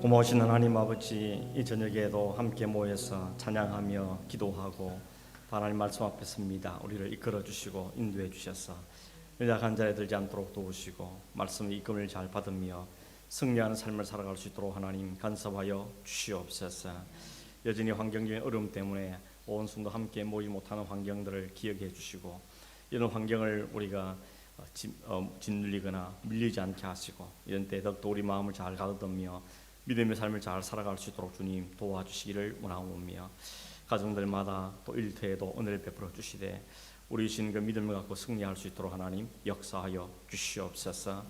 고마우신 하나님 아버지, 이 저녁에도 함께 모여서 찬양하며 기도하고 하나님 말씀 앞에 섭니다. 우리를 이끌어 주시고 인도해 주셔서 연약한 자에 들지 않도록 도우시고 말씀의 이끌을 잘 받으며 승리하는 삶을 살아갈 수 있도록 하나님 간섭하여 주시옵소서. 여전히 환경적인 어려움 때문에 온 성도 함께 모이지 못하는 환경들을 기억해 주시고 이런 환경을 우리가 짓눌리거나 밀리지 않게 하시고 이런 때 더욱더 우리 마음을 잘 가다듬며 믿음의 삶을 잘 살아갈 수 있도록 주님 도와주시기를 원하오며 가정들마다 또 일터에도 은혜를 베풀어 주시되 우리 주신 그 믿음을 갖고 승리할 수 있도록 하나님 역사하여 주시옵소서.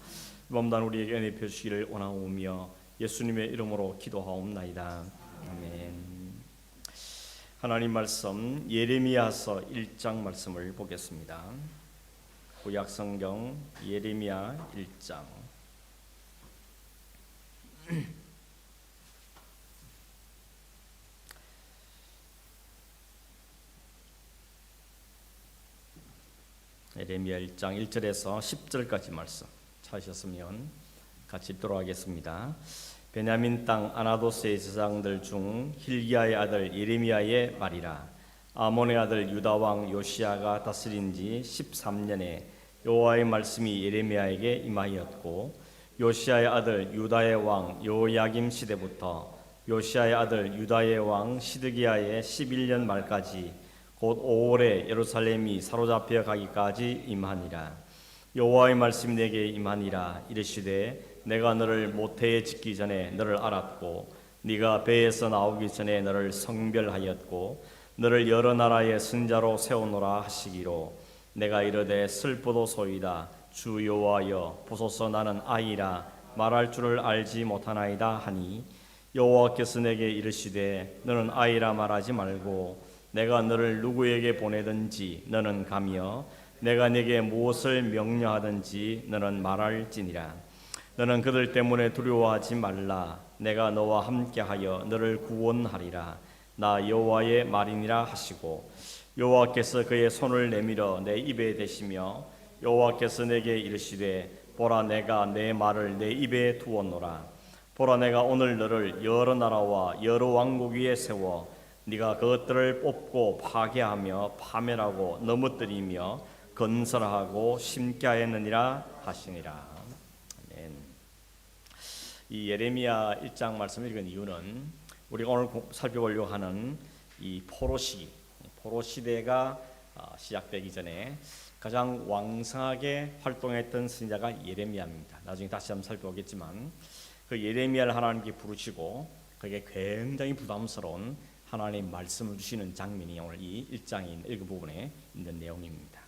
이밤단 우리에게 은혜 베푸시기를 원하오며 예수님의 이름으로 기도하옵나이다. 아멘. 하나님 말씀 예레미야서 1장 말씀을 보겠습니다. 구약 성경 예레미야 1장 예레미야 1장 1절에서 10절까지 말씀 찾으셨으면 같이 읽도록 하겠습니다. 베냐민 땅 아나도스의 제사장들 중 hil기야의 아들 예레미야의 말이라. 아몬의 아들 유다 왕 요시야가 다스린 지 13년에 여호와의 말씀이 예레미야에게 임하였고 요시야의 아들 유다의 왕 요야김 시대부터 요시야의 아들 유다의 왕 시드기야의 11년 말까지 곧 5월에 예루살렘이 사로잡혀 가기까지 임하니라. 여호와의 말씀이 내게 임하니라. 이르시되 내가 너를 모태에 짓기 전에 너를 알았고 네가 배에서 나오기 전에 너를 성별하였고 너를 여러 나라의 선자로 세우노라 하시기로 내가 이르되 슬프도소이다. 주 여호와여 보소서 나는 아이라 말할 줄을 알지 못하나이다 하니 여호와께서 내게 이르시되 너는 아이라 말하지 말고 내가 너를 누구에게 보내든지 너는 가며 내가 네게 무엇을 명령하든지 너는 말할지니라. 너는 그들 때문에 두려워하지 말라. 내가 너와 함께하여 너를 구원하리라. 나 여호와의 말이니라 하시고 여호와께서 그의 손을 내밀어 내 입에 대시며 여호와께서 내게 이르시되 보라 내가 내 말을 내 입에 두었노라. 보라 내가 오늘 너를 여러 나라와 여러 왕국 위에 세워 네가 그것들을 뽑고 파괴하며 파멸하고 넘어뜨리며 건설하고 심게 하였느니라 하시니라. 아멘. 이 예레미야 1장 말씀을 읽은 이유는 우리가 오늘 살펴보려고 하는 이 포로 시대가 시작되기 전에 가장 왕성하게 활동했던 선지자가 예레미야입니다. 나중에 다시 한번 살펴보겠지만 그 예레미야를 하나님께 부르시고 그게 굉장히 부담스러운 하나님 말씀을 주시는 장면이 오늘 이 1장의 일부분에 있는 내용입니다.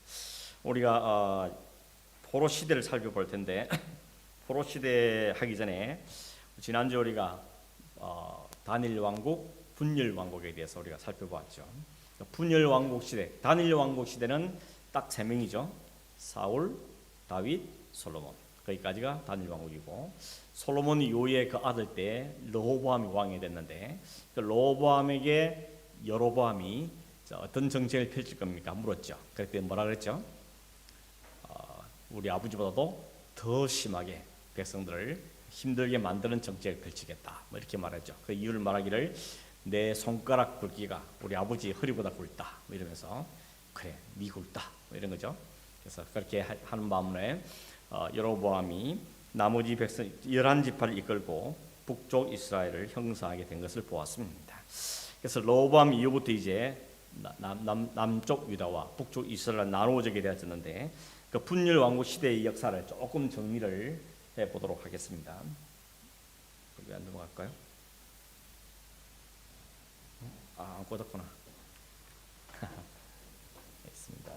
우리가 포로 시대를 살펴볼 텐데 포로 시대 하기 전에 지난주 우리가 다니엘 왕국, 분열 왕국에 대해서 우리가 살펴보았죠. 분열 왕국 시대, 다니엘 왕국 시대는 딱 세 명이죠. 사울, 다윗, 솔로몬. 거기까지가 다니엘 왕국이고 솔로몬 이후에 그 아들 때 르호보암이 왕이 됐는데 그 르호보암에게 여로보암이 어떤 정책을 펼칠 겁니까? 물었죠. 그때 뭐라 그랬죠? 우리 아버지보다도 더 심하게 백성들을 힘들게 만드는 정책을 펼치겠다. 뭐 이렇게 말했죠. 그 이유를 말하기를 내 손가락 굵기가 우리 아버지 허리보다 굵다. 뭐 이러면서 그래, 네 굵다. 뭐 이런 거죠. 그래서 그렇게 하는 마음에 여로보암이 나머지 백성 11지파를 이끌고 북쪽 이스라엘을 형성하게 된 것을 보았습니다. 그래서 르호보암 이후부터 이제 남쪽 유다와 북쪽 이스라엘 나누어지게 되었는데 그 분열 왕국 시대의 역사를 조금 정리를 해보도록 하겠습니다. 왜 안 넘어갈까요? 안 꽂았구나. 있습니다.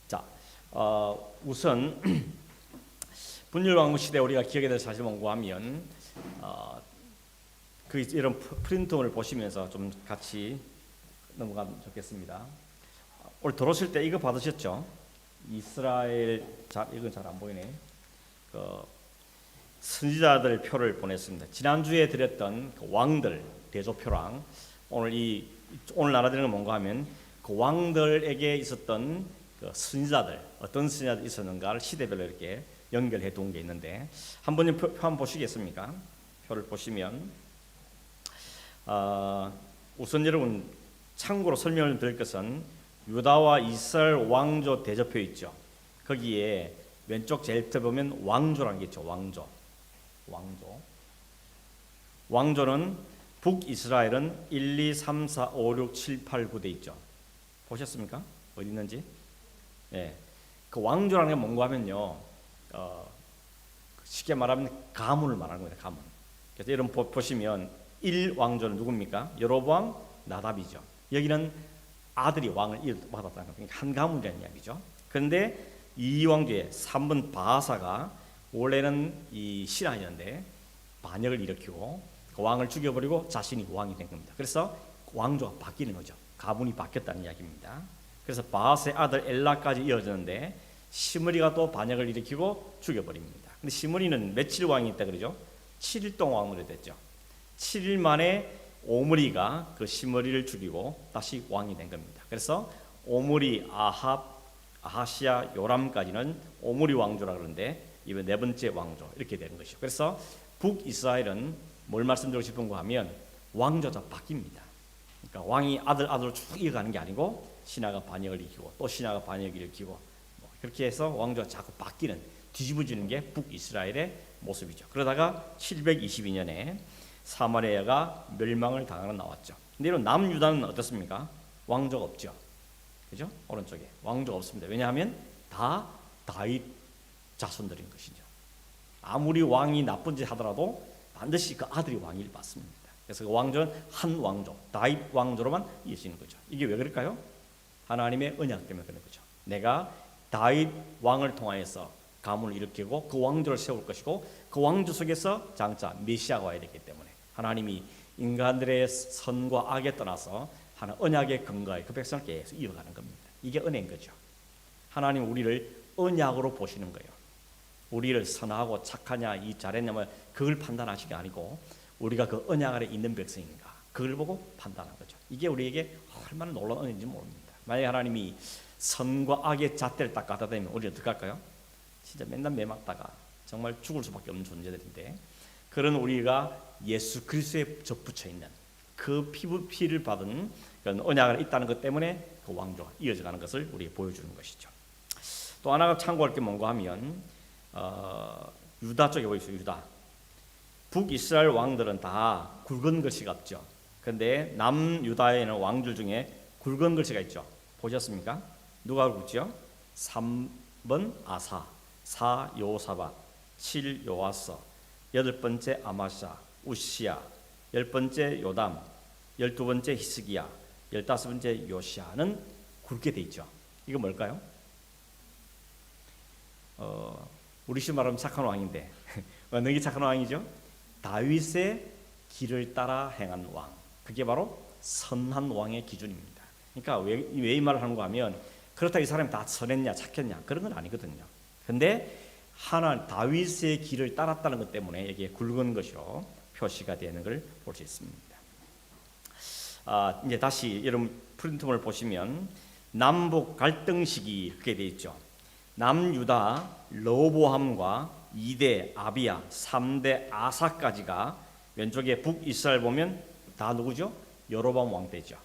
자, 우선 분열 왕국 시대 우리가 기억에 대해서 사실 공부하면 그 이런 프린트를 보시면서 좀 같이 넘어가면 좋겠습니다. 오늘 들어오실 때 이거 받으셨죠? 이스라엘 이건 잘 안 보이네. 그 선지자들 표를 보냈습니다. 지난주에 드렸던 그 왕들 대조표랑 오늘 알아드리는 건 뭔가 하면 그 왕들에게 있었던 그 선지자들 어떤 선지자들이 있었는가를 시대별로 이렇게 연결해 둔 게 있는데 한번 표 한번 보시겠습니까? 표를 보시면 우선 여러분 참고로 설명을 드릴 것은 유다와 이스라엘 왕조 대조표 있죠. 거기에 왼쪽 제일 밑에 보면 왕조라는 게 있죠. 왕조는 북이스라엘은 1, 2, 3, 4, 5, 6, 7, 8, 9대 있죠. 보셨습니까? 어디 있는지? 예. 그 왕조라는 게 뭔가 하면요. 쉽게 말하면 가문을 말하는 거예요. 가문. 그래서 여러분 보시면 1왕조는 누굽니까? 여로보암, 나답이죠. 여기는 아들이 왕을 받았다는 거예요. 그러니까 한 가문이라는 이야기죠. 그런데 2왕조의 3번 바하사가 원래는 이 신하였는데 반역을 일으키고 그 왕을 죽여버리고 자신이 왕이 된 겁니다. 그래서 왕조가 바뀌는 거죠. 가문이 바뀌었다는 이야기입니다. 그래서 바하사의 아들 엘라까지 이어졌는데 시므리가 또 반역을 일으키고 죽여버립니다. 근데 시므리는 며칠 왕이 있다 그러죠? 7일 동안 왕으로 됐죠. 7일 만에 오므리가 그 시므리를 죽이고 다시 왕이 된 겁니다. 그래서 오므리, 아합, 아하시아, 요람까지는 오므리 왕조라 그러는데 이번 네 번째 왕조 이렇게 되는 것이죠. 그래서 북이스라엘은 뭘 말씀드리고 싶은가 하면 왕조가 바뀝니다. 그러니까 왕이 아들로 쭉 이어가는 게 아니고 신하가 반역을 일으키고 또 신하가 반역을 일으키고 그렇게 해서 왕조가 자꾸 바뀌는 뒤집어지는 게 북이스라엘의 모습이죠. 그러다가 722년에 사마리아가 멸망을 당하러 나왔죠. 근데 이런 남유다는 어떻습니까? 왕조가 없죠. 그죠? 오른쪽에 왕조가 없습니다. 왜냐하면 다 다윗 자손들인 것이죠. 아무리 왕이 나쁜 짓 하더라도 반드시 그 아들이 왕위를 받습니다. 그래서 그 왕조는 한 왕조, 다윗 왕조로만 이어지는 거죠. 이게 왜 그럴까요? 하나님의 언약 때문에 그런 거죠. 내가 다윗 왕을 통하여서 가문을 일으키고 그 왕조를 세울 것이고 그 왕조 속에서 장차 메시아가 와야 되기 때문에 하나님이 인간들의 선과 악에 떠나서 하나 언약의 근거에 그 백성을 계속 이어가는 겁니다. 이게 은혜인 거죠. 하나님 우리를 언약으로 보시는 거예요. 우리를 선하고 착하냐 이 잘했냐면 그걸 판단하시는 게 아니고 우리가 그 언약 아래 있는 백성인가 그걸 보고 판단하는 거죠. 이게 우리에게 얼마나 놀라운 은혜인지 모릅니다. 만약에 하나님이 선과 악의 잣대를 딱 갖다 대면 우리 어떻게 할까요? 진짜 맨날 매맞다가 정말 죽을 수밖에 없는 존재들인데 그런 우리가 예수 그리스도에 접붙여 있는 그 피를 받은 그런 언약을 있다는 것 때문에 그 왕조가 이어져가는 것을 우리에게 보여주는 것이죠. 또 하나가 참고할 게 뭔가 하면 유다 쪽에 보이세요. 유다. 북이스라엘 왕들은 다 굵은 글씨가 없죠. 그런데 남유다에는 왕들 중에 굵은 글씨가 있죠. 보셨습니까? 누가 굵죠? 3번 아사, 4 요사밧, 7 요아서, 8번째 아마샤, 우시야, 10번째 요담, 12번째 히스기야, 15번째 요시야는 굵게 돼 있죠. 이거 뭘까요? 우리 식 말하면 착한 왕인데 어느 게 착한 왕이죠? 다윗의 길을 따라 행한 왕. 그게 바로 선한 왕의 기준입니다. 그러니까 왜 이 말을 하는가 하면 그렇다고 이 사람이 다 선했냐 착했냐 그런 건 아니거든요. 근데 다윗의 길을 따랐다는 것 때문에 이게 굵은 것으로 표시가 되는 걸 볼 수 있습니다. 이제 다시 여러분 프린트물 보시면 남북 갈등 시기 그렇게 되어 있죠. 남유다 르호보암과 2대 아비야, 3대 아사까지가 왼쪽에 북이스라엘 보면 다 누구죠? 여로보암 왕 때죠.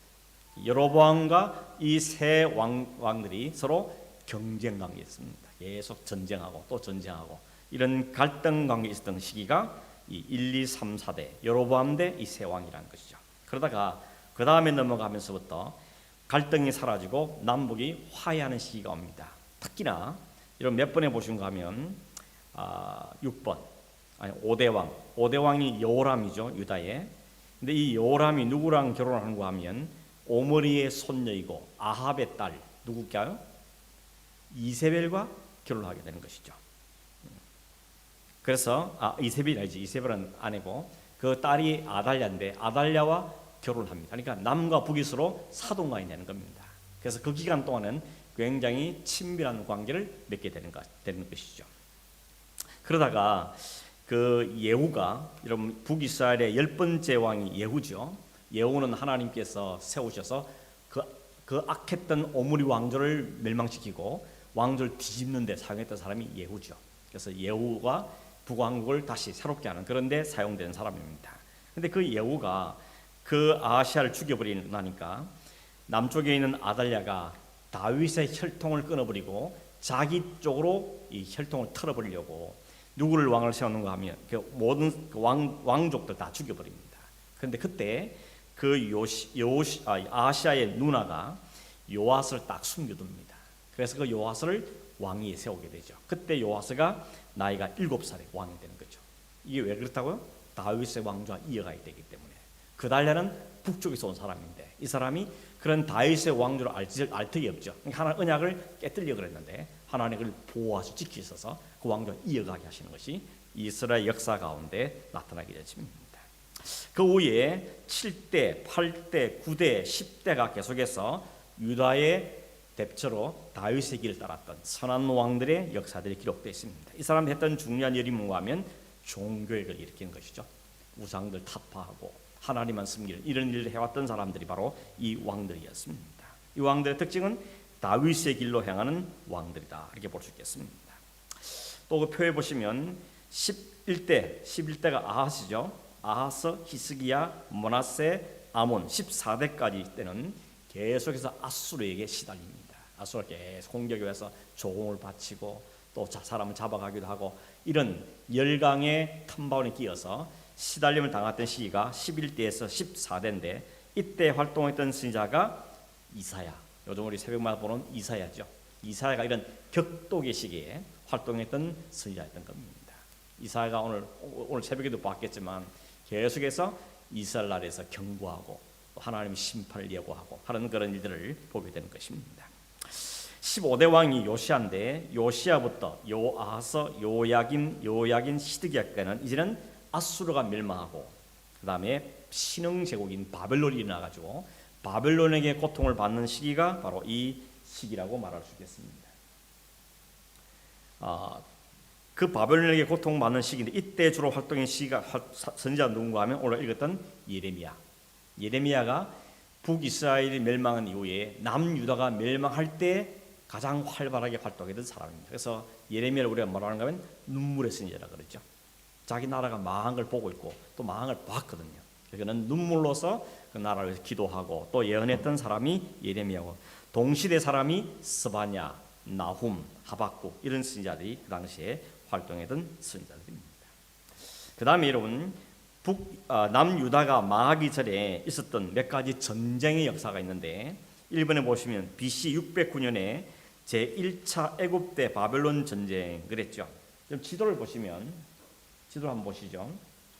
여로보암과 이 세 왕들이 서로 경쟁 관계였습니다. 계속 전쟁하고 또 전쟁하고 이런 갈등 관계 있었던 시기가 이 1, 2, 3, 4대 여로보암 대 이 세 왕이라는 것이죠. 그러다가 그 다음에 넘어가면서부터 갈등이 사라지고 남북이 화해하는 시기가 옵니다. 특히나 이런 몇 번에 보신가 하면 6번 아니 5대 왕 5대 왕이 여호람이죠. 유다에. 근데 이 여호람이 누구랑 결혼하는가 하면 오므리의 손녀이고 아합의 딸 누구일까요? 이세벨과 결혼하게 되는 것이죠. 그래서 이세벨이 아니지. 이세벨은 아내고 그 딸이 아달랴인데 아달랴와 결혼합니다. 그러니까 남과 북이 서로 사돈간이 되는 겁니다. 그래서 그 기간 동안은 굉장히 친밀한 관계를 맺게 되는 것이죠. 그러다가 그 예후가 여러분 북이스라엘의 10번째 왕이 예후죠. 예후는 하나님께서 세우셔서 그 악했던 오므리 왕조를 멸망시키고 왕조를 뒤집는 데 사용했던 사람이 예후죠. 그래서 예후가 북왕국을 다시 새롭게 하는 그런 데 사용되는 사람입니다. 근데 그 예후가 그 아하시아를 죽여버리고 나니까 남쪽에 있는 아달랴가 다윗의 혈통을 끊어버리고 자기 쪽으로 이 혈통을 털어버리려고 누구를 왕을 세우는가 하면 그 모든 왕족들 다 죽여버립니다. 그런데 그때 그 아하시아의 누나가 요아스를 딱 숨겨둡니다. 그래서 그 요아스를 왕위에 세우게 되죠. 그때 요아스가 나이가 7살에 왕이 되는 거죠. 이게 왜 그렇다고요? 다윗의 왕조와 이어가야 되기 때문에. 그달랴는 북쪽에서 온 사람인데 이 사람이 그런 다윗의 왕조를 알 턱이 없죠. 하나님 언약을 깨뜨리려고 그랬는데 하나님을 보호하시고 지키셔서 그 왕조를 이어가게 하시는 것이 이스라엘 역사 가운데 나타나게 되십니다. 그 후에 7대, 8대, 9대, 10대가 계속해서 유다의 대표로 다윗의 길을 따랐던 선한 왕들의 역사들이 기록되어 있습니다. 이 사람이 했던 중요한 일이 뭔가 하면 종교를 일으키는 것이죠. 우상들 타파하고 하나님만 섬기는 이런 일을 해왔던 사람들이 바로 이 왕들이었습니다. 이 왕들의 특징은 다윗의 길로 행하는 왕들이다 이렇게 볼 수 있겠습니다. 또 그 표에 보시면 11대가 아하스죠. 아하스, 히스기야, 므낫세, 아몬 14대까지 때는 계속해서 아수르에게 시달립니다. 아수르가 계속 공격을 해서 조공을 바치고 또 사람을 잡아가기도 하고 이런 열강의 탐방에 끼어서 시달림을 당했던 시기가 11대에서 14대인데 이때 활동했던 선지자가 이사야, 요즘 우리 새벽마다 보는 이사야죠. 이사야가 이런 격독의 시기에 활동했던 선지자였던 겁니다. 이사야가 오늘 새벽에도 봤겠지만 계속해서 이스라엘 나라에서 경고하고 하나님의 심판을 예고하고 하는 그런 일들을 보게 되는 것입니다. 15대 왕이 요시아인데 요시아부터 요아하스, 요야긴, 시드기야까지는 이제는 아수르가 멸망하고 그 다음에 신흥 제국인 바벨론이 일어나가지고 바벨론에게 고통을 받는 시기가 바로 이 시기라고 말할 수 있겠습니다. 그 바벨론에게 고통받는 시기인데 이때 주로 활동의 시기가 선지자 누군가 하면 오늘 읽었던 예레미야가 북이스라엘이 멸망한 이후에 남유다가 멸망할 때 가장 활발하게 활동했던 사람입니다. 그래서 예레미야를 우리가 뭐라 하는가 하면 눈물의 선지자라 그러죠. 자기 나라가 망한 걸 보고 있고 또 망한 걸 봤거든요. 그는 눈물로서 그 나라를 위해서 기도하고 또 예언했던 사람이 예레미야고 동시대 사람이 스바냐, 나훔, 하박국 이런 선지자들이 그 당시에 활동했던 선지자들입니다. 그 다음에 여러분 남유다가 망하기 전에 있었던 몇 가지 전쟁의 역사가 있는데 1번에 보시면 BC 609년에 제1차 애굽대 바벨론 전쟁 그랬죠. 지금 지도를 한번 보시죠.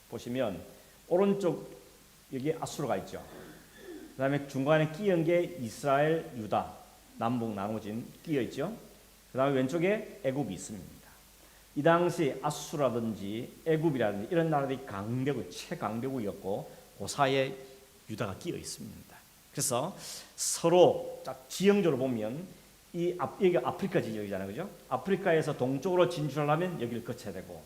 보시면 오른쪽 여기 아수르가 있죠. 그 다음에 중간에 끼은 게 이스라엘, 유다, 남북 나눠진 끼어 있죠. 그 다음에 왼쪽에 애굽이 있습니다. 이 당시 아수르라든지 애굽이라든지 이런 나라들이 최강대국이었고 그 사이에 유다가 끼어 있습니다. 그래서 서로 지형적으로 보면 여기가 아프리카 지역이잖아요, 그죠? 아프리카에서 동쪽으로 진출하려면 여기를 거쳐야 되고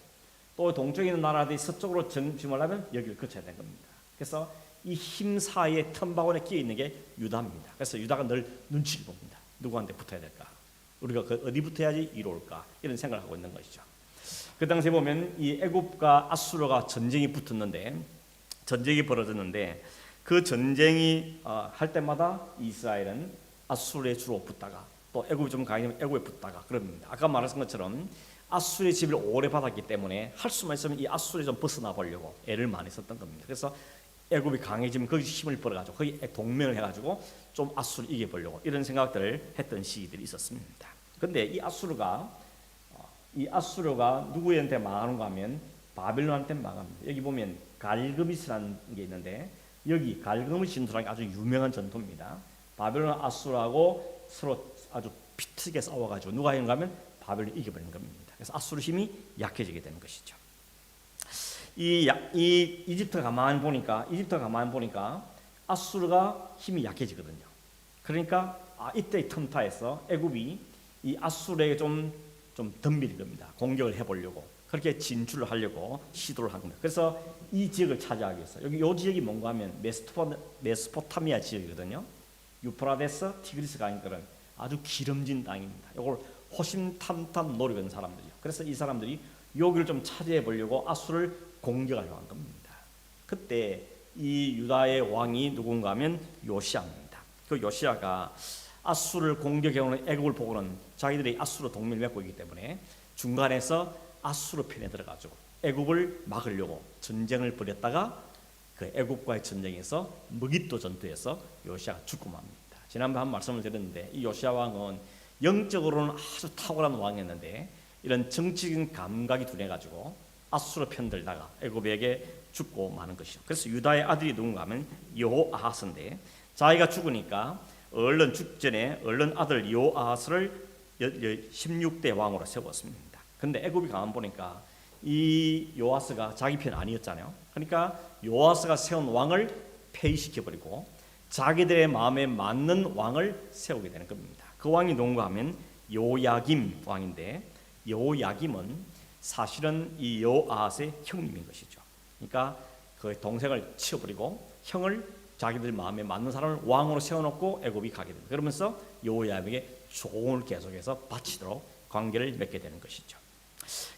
또 동쪽에 있는 나라들이 서쪽으로 진출하려면 여기를 거쳐야 되는 겁니다. 그래서 이 힘 사이에 틈바구니에 끼어 있는 게 유다입니다. 그래서 유다가 늘 눈치를 봅니다. 누구한테 붙어야 될까? 우리가 어디 붙어야지 이로울까? 이런 생각을 하고 있는 것이죠. 그 당시에 보면 이 애굽과 아수르가 전쟁이 벌어졌는데 그 전쟁이 할 때마다 이스라엘은 아수르에 주로 붙다가 또 애굽이 좀 강해지면 애굽에 붙다가 그럽니다. 아까 말했던 것처럼 아수르의 지배를 오래 받았기 때문에 할 수만 있으면 이 아수르에 좀 벗어나 보려고 애를 많이 썼던 겁니다. 그래서 애굽이 강해지면 거기 힘을 벌어가지고 거기 동맹을 해가지고 좀 아수르 이겨보려고 이런 생각들을 했던 시기들이 있었습니다. 그런데 이 아수르가 누구한테 망하는가 하면 바벨론한테 망합니다. 여기 보면 갈그미스라는 게 있는데 여기 갈그미스 전투라는 게 아주 유명한 전투입니다. 바벨론 아수르하고 서로 아주 비트게 싸워가지고 누가 이긴가 하면 바벨론이 이겨버리는 겁니다. 그래서 아수르 힘이 약해지게 되는 것이죠. 이집트가 가만히 보니까 아수르가 힘이 약해지거든요. 그러니까 이때 틈타에서 애굽이 이 아수르에게 좀 덤빌 겁니다. 공격을 해보려고 그렇게 진출을 하려고 시도를 한 겁니다. 그래서 이 지역을 차지하기 위해서 이 지역이 뭔가 하면 메소포타미아 지역이거든요. 유프라데스, 티그리스 강들은 아주 기름진 땅입니다. 이걸 호심탐탐 노리는 사람들이요. 그래서 이 사람들이 여기를 좀 차지해 보려고 아수를 공격하려고 한 겁니다. 그때 이 유다의 왕이 누군가 하면 요시아입니다. 그 요시아가 아수를 공격해오는 애굽을 보고는 자기들이 아수로 동맹을 맺고 있기 때문에 중간에서 아수르 편에 들어가지고 애굽을 막으려고 전쟁을 벌였다가 그 애굽과의 전쟁에서 무깃도 전투에서 요시아가 죽고 맙니다. 지난번에 한 말씀을 드렸는데 이 요시아 왕은 영적으로는 아주 탁월한 왕이었는데 이런 정치적인 감각이 둔해가지고 아수르 편들다가 애굽에게 죽고 마는 것이죠. 그래서 유다의 아들이 누군가 하면 여호아하스인데 자기가 죽으니까 얼른 죽전에 얼른 아들 여호아하스를 16대 왕으로 세웠습니다. 근데 애굽이 가만 보니까 이 요아스가 자기 편 아니었잖아요. 그러니까 요아스가 세운 왕을 폐위시켜버리고 자기들의 마음에 맞는 왕을 세우게 되는 겁니다. 그 왕이 누군가 하면 요야김 왕인데 요야김은 사실은 이 요아스의 형님인 것이죠. 그러니까 그 동생을 치워버리고 형을 자기들 마음에 맞는 사람을 왕으로 세워놓고 애굽이 가게 됩니다. 그러면서 요야김에게 조언을 계속해서 바치도록 관계를 맺게 되는 것이죠.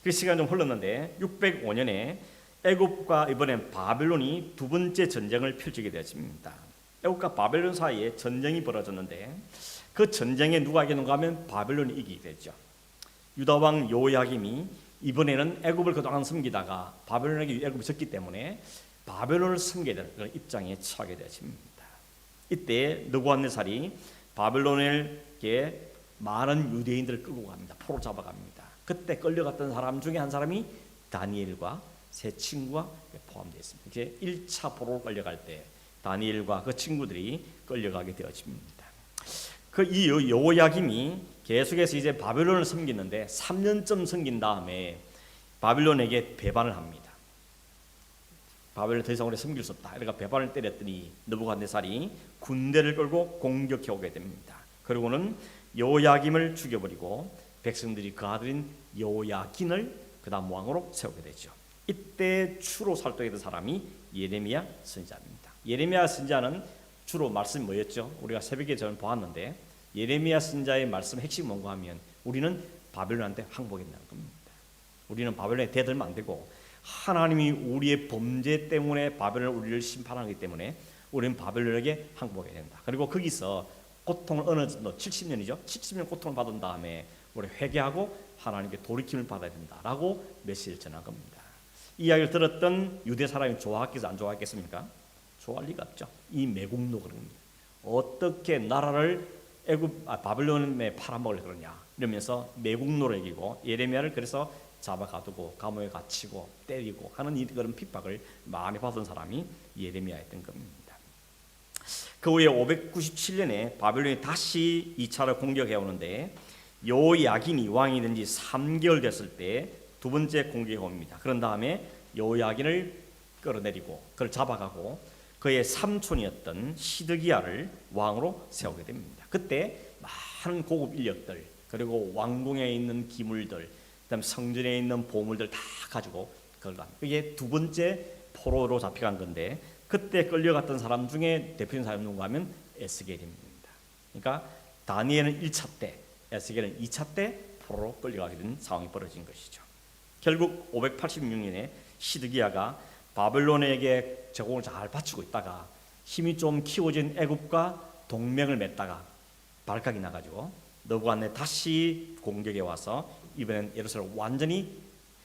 그 시간 좀 흘렀는데 605년에 애굽과 이번엔 바벨론이 두 번째 전쟁을 펼치게 되었습니다. 애굽과 바벨론 사이에 전쟁이 벌어졌는데 그 전쟁에 누가 이기는가 하면 바벨론이 이기게 되죠. 유다 왕 요야김이 이번에는 애굽을 그동안 섬기다가 바벨론에게 애굽이 졌기 때문에 바벨론을 섬기게 되는 그런 입장에 처하게 되었습니다. 이때 느부갓네살이 바벨론에게 많은 유대인들을 끌고 갑니다. 포로 잡아갑니다. 그때 끌려갔던 사람 중에 한 사람이 다니엘과 세 친구가 포함되어 있습니다. 이제 1차 포로로 끌려갈 때 다니엘과 그 친구들이 끌려가게 되어집니다. 그 이 여호야김이 계속해서 이제 바벨론을 섬기는데 3년쯤 섬긴 다음에 바벨론에게 배반을 합니다. 바벨론 더 이상 우리 섬길 수 없다. 그러니까 배반을 때렸더니 느부갓네살이 군대를 끌고 공격해 오게 됩니다. 그리고는 여호야김을 죽여버리고 백성들이 그 아들인 여호야긴을 그다음 왕으로 세우게 되죠. 이때 주로 살동했던 사람이 예레미야 선지자입니다. 예레미야 선지자는 주로 말씀이 뭐였죠? 우리가 새벽에 저는 보았는데 예레미야 선지자의 말씀 핵심이 뭔가 하면 우리는 바벨론한테 항복했다는 겁니다. 우리는 바벨론에 대들면 안 되고 하나님이 우리의 범죄 때문에 바벨론 우리를 심판하기 때문에 우리는 바벨론에게 항복해야 된다. 그리고 거기서 고통을 어느 정도 70년이죠. 70년 고통을 받은 다음에 우리 회개하고 하나님께 돌이킴을 받아야 된다라고 메시지를 전한 겁니다. 이 이야기를 들었던 유대 사람이 좋아했겠어 안 좋아했겠습니까? 좋아할 리가 없죠. 이 매국노 그런 겁니다. 어떻게 나라를 바벨론에 팔아먹으려 그러냐 이러면서 매국노를 이기고 예레미야를 그래서 잡아가두고 감옥에 갇히고 때리고 하는 그런 핍박을 많이 받은 사람이 예레미야였던 겁니다. 그 후에 597년에 바벨론이 다시 2차로 공격해 오는데 여호야긴이 왕이 된 지 3개월 됐을 때 두 번째 공격이 옵니다. 그런 다음에 여호야긴을 끌어내리고 그를 잡아가고 그의 삼촌이었던 시드기야를 왕으로 세우게 됩니다. 그때 많은 고급 인력들 그리고 왕궁에 있는 기물들 그다음 성전에 있는 보물들 다 가지고 그걸 갑니다. 이게 두 번째 포로로 잡혀간 건데 그때 끌려갔던 사람 중에 대표적인 사람이 누군가 하면 에스겔입니다. 그러니까 다니엘은 1차 때 에스겔은 2차 때 포로로 끌려가게 된 상황이 벌어진 것이죠. 결국 586년에 시드기야가 바벨론에게 제공을 잘 바치고 있다가 힘이 좀 키워진 애굽과 동맹을 맺다가 발각이 나가지고 느부갓네 다시 공격해 와서 이번엔 예루살렘을 완전히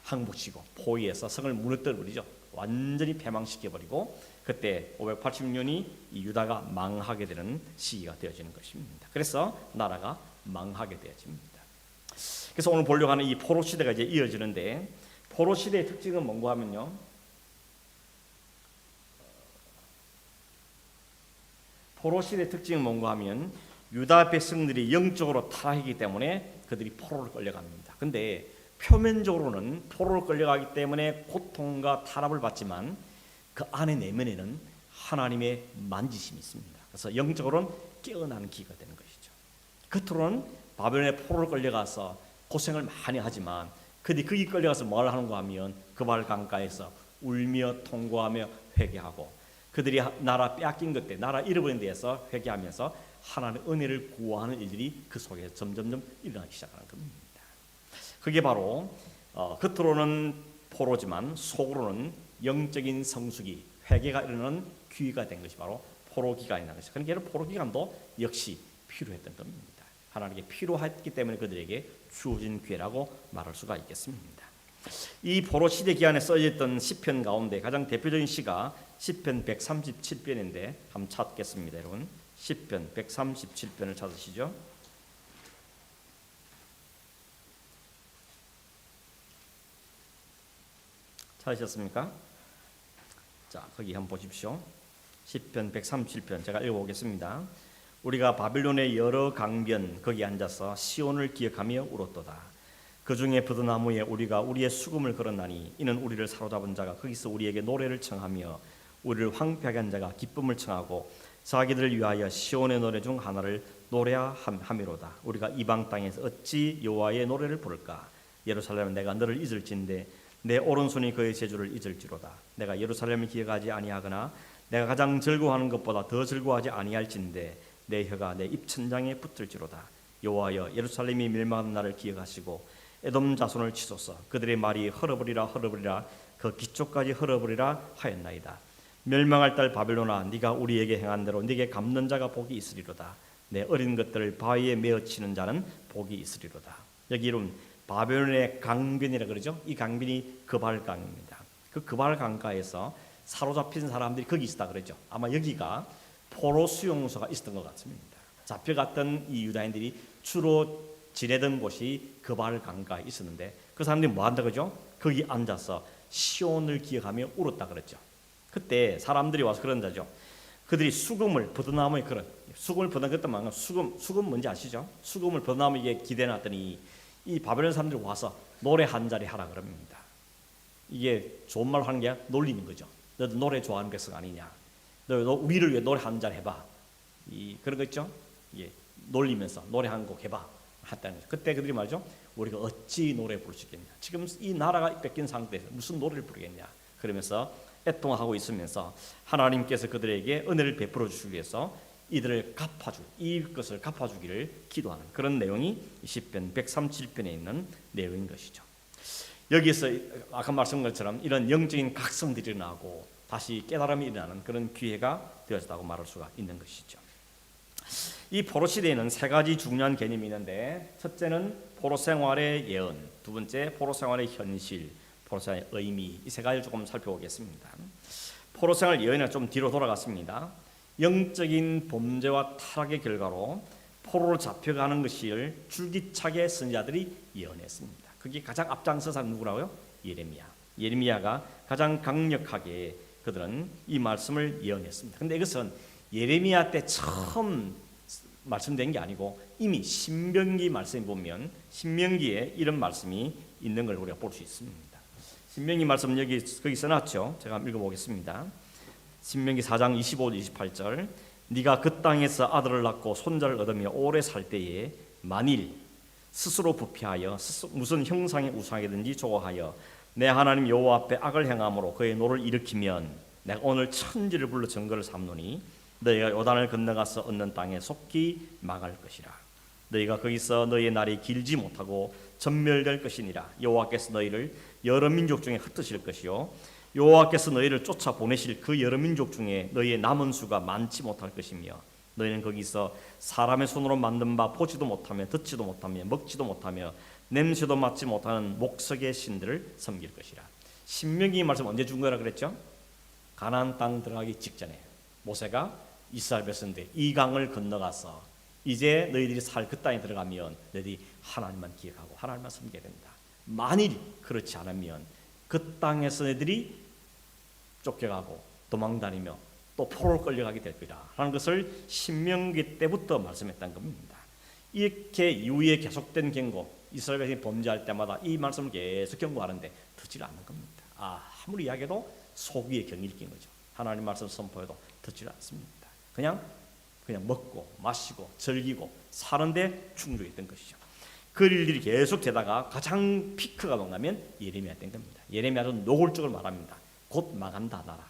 항복시키고 포위해서 성을 무너뜨려버리죠. 완전히 패망시켜버리고 그때 586년이 이 유다가 망하게 되는 시기가 되어지는 것입니다. 그래서 나라가 망하게 되어집니다. 그래서 오늘 보려고 하는 이 포로 시대가 이제 이어지는데 포로 시대의 특징은 뭔가 하면요. 포로 시대의 특징은 뭔가 하면 유다 백성들이 영적으로 타락했기 때문에 그들이 포로를 끌려갑니다. 근데 표면적으로는 포로를 끌려가기 때문에 고통과 탄압을 받지만 그 안에 내면에는 하나님의 만지심이 있습니다. 그래서 영적으로는 깨어나는 기가 되는 것이죠. 겉으로는 바벨론의 포로를 끌려가서 고생을 많이 하지만 그들이 거기 끌려가서 뭘 하는가 하면 그 발 강가에서 울며 통곡하며 회개하고 그들이 나라 빼앗긴 것 때 나라 잃어버린 데에서 회개하면서 하나님의 은혜를 구하는 일들이 그 속에서 점점점 일어나기 시작하는 겁니다. 그게 바로 겉으로는 포로지만 속으로는 영적인 성숙이 회개가 이르는 기회가 된 것이 바로 포로 기간이라는 것이죠. 그러니까 포로 기간도 역시 필요했던 겁니다. 하나님께 필요했기 때문에 그들에게 주어진 기회라고 말할 수가 있겠습니다. 이 포로 시대 기간에 써졌던 시편 가운데 가장 대표적인 시가 시편 137편인데 한번 찾겠습니다. 여러분 시편 137편을 찾으시죠. 찾으셨습니까? 자, 거기 한번 보십시오. 시편 137편 제가 읽어보겠습니다. 우리가 바빌론의 여러 강변 거기 앉아서 시온을 기억하며 울었도다. 그 중에 버드나무에 우리가 우리의 수금을 걸었나니 이는 우리를 사로잡은 자가 거기서 우리에게 노래를 청하며 우리를 황폐하게 한 자가 기쁨을 청하고 자기들을 위하여 시온의 노래 중 하나를 노래함이로다. 우리가 이방 땅에서 어찌 여호와의 노래를 부를까? 예루살렘은 내가 너를 잊을진데 내 오른손이 그의 제주를 잊을지로다. 내가 예루살렘을 기억하지 아니하거나 내가 가장 즐거워하는 것보다 더 즐거워하지 아니할진데 내 혀가 내 입천장에 붙을지로다. 여호와여 예루살렘이 멸망하는 날을 기억하시고 에돔 자손을 치소서. 그들의 말이 헐어버리라 그 기초까지 헐어버리라 하였나이다. 멸망할 딸 바빌론아 네가 우리에게 행한 대로 네게 갚는 자가 복이 있으리로다. 내 어린 것들을 바위에 메어치는 자는 복이 있으리로다. 여기 이름 바벨론의 강변이라 그러죠. 이 강변이 그발강입니다. 그 그발강가에서 사로잡힌 사람들이 거기 있었다 그러죠. 아마 여기가 포로 수용소가 있었던 것 같습니다. 잡혀갔던 이 유다인들이 주로 지내던 곳이 그발강가에 있었는데 그 사람들이 뭐 한다 그러죠? 거기 앉아서 시온을 기억하며 울었다 그랬죠. 그때 사람들이 와서 그런다죠. 그들이 수금을 버드나무에 걸은 수금을 버는 것도 많고 수금 뭔지 아시죠? 수금을 버드나무에 기대놨더니 이 바벨론 사람들이 와서 노래 한 자리 하라 그럽니다. 이게 좋은 말로 하는 게 놀리는 거죠. 너도 노래 좋아하는 백성 아니냐? 너 우리를 위해 노래 한 자리 해봐. 그런 거 있죠? 예, 놀리면서 노래 한 곡 해봐. 했다는 거죠. 그때 그들이 말이죠. 우리가 어찌 노래 부를 수 있겠냐? 지금 이 나라가 뺏긴 상태에서 무슨 노래를 부르겠냐? 그러면서 애통하고 있으면서 하나님께서 그들에게 은혜를 베풀어 주시기 위해서 이것을 갚아주기를 기도하는 그런 내용이 시편 137편에 있는 내용인 것이죠. 여기서 아까 말씀한 것처럼 이런 영적인 각성들이 일어나고 다시 깨달음이 일어나는 그런 기회가 되었다고 말할 수가 있는 것이죠. 이 포로 시대에는 세 가지 중요한 개념이 있는데 첫째는 포로 생활의 예언, 두 번째 포로 생활의 현실, 포로 생활의 의미, 이 세 가지를 조금 살펴보겠습니다. 포로 생활 예언은 좀 뒤로 돌아갔습니다. 영적인 범죄와 타락의 결과로 포로로 잡혀가는 것을 줄기차게 선지자들이 예언했습니다. 그게 가장 앞장서서 누구라고요? 예레미야가 가장 강력하게 그들은 이 말씀을 예언했습니다. 그런데 이것은 예레미야 때 처음 말씀된 게 아니고 이미 신명기 말씀에 보면 신명기에 이런 말씀이 있는 걸 우리가 볼 수 있습니다. 신명기 말씀 거기 써놨죠. 제가 읽어보겠습니다. 신명기 4장 25, 28절 네가 그 땅에서 아들을 낳고 손자를 얻으며 오래 살 때에 만일 스스로 부패하여 무슨 형상의 우상이든지 좋아하여 내 하나님 여호와 앞에 악을 행함으로 그의 노를 일으키면 내가 오늘 천지를 불러 증거를 삼노니 너희가 요단을 건너가서 얻는 땅에 속히 망할 것이라. 너희가 거기서 너희의 날이 길지 못하고 전멸될 것이니라. 여호와께서 너희를 여러 민족 중에 흩으실 것이요 여호와께서 너희를 쫓아 보내실 그 여러 민족 중에 너희의 남은 수가 많지 못할 것이며 너희는 거기서 사람의 손으로 만든 바 보지도 못하며 듣지도 못하며 먹지도 못하며 냄새도 맡지 못하는 목석의 신들을 섬길 것이라. 신명기 말씀 언제 준 거라 그랬죠? 가나안 땅 들어가기 직전에 모세가 이스라엘 백성들 이 강을 건너가서 이제 너희들이 살 그 땅에 들어가면 너희들이 하나님만 기억하고 하나님만 섬겨야 된다. 만일 그렇지 않으면 그 땅에서 너희들이 쫓겨가고 도망다니며 또 포로로 끌려가게 될 거다 하는 것을 신명기 때부터 말씀했던 겁니다. 이렇게 이후에 계속된 경고, 이스라엘 백성이 범죄할 때마다 이 말씀을 계속 경고하는데 듣지 않는 겁니다. 아무리 이야기해도 속 위에 경이 낀 거죠. 하나님 말씀 선포해도 듣지 않습니다. 그냥 먹고 마시고 즐기고 사는데 충족했던 것이죠. 그 일들이 계속 되다가 가장 피크가 뭔가면 예레미야 때인 겁니다. 예레미야는 노골적으로 말합니다. 곧 망한다 나라.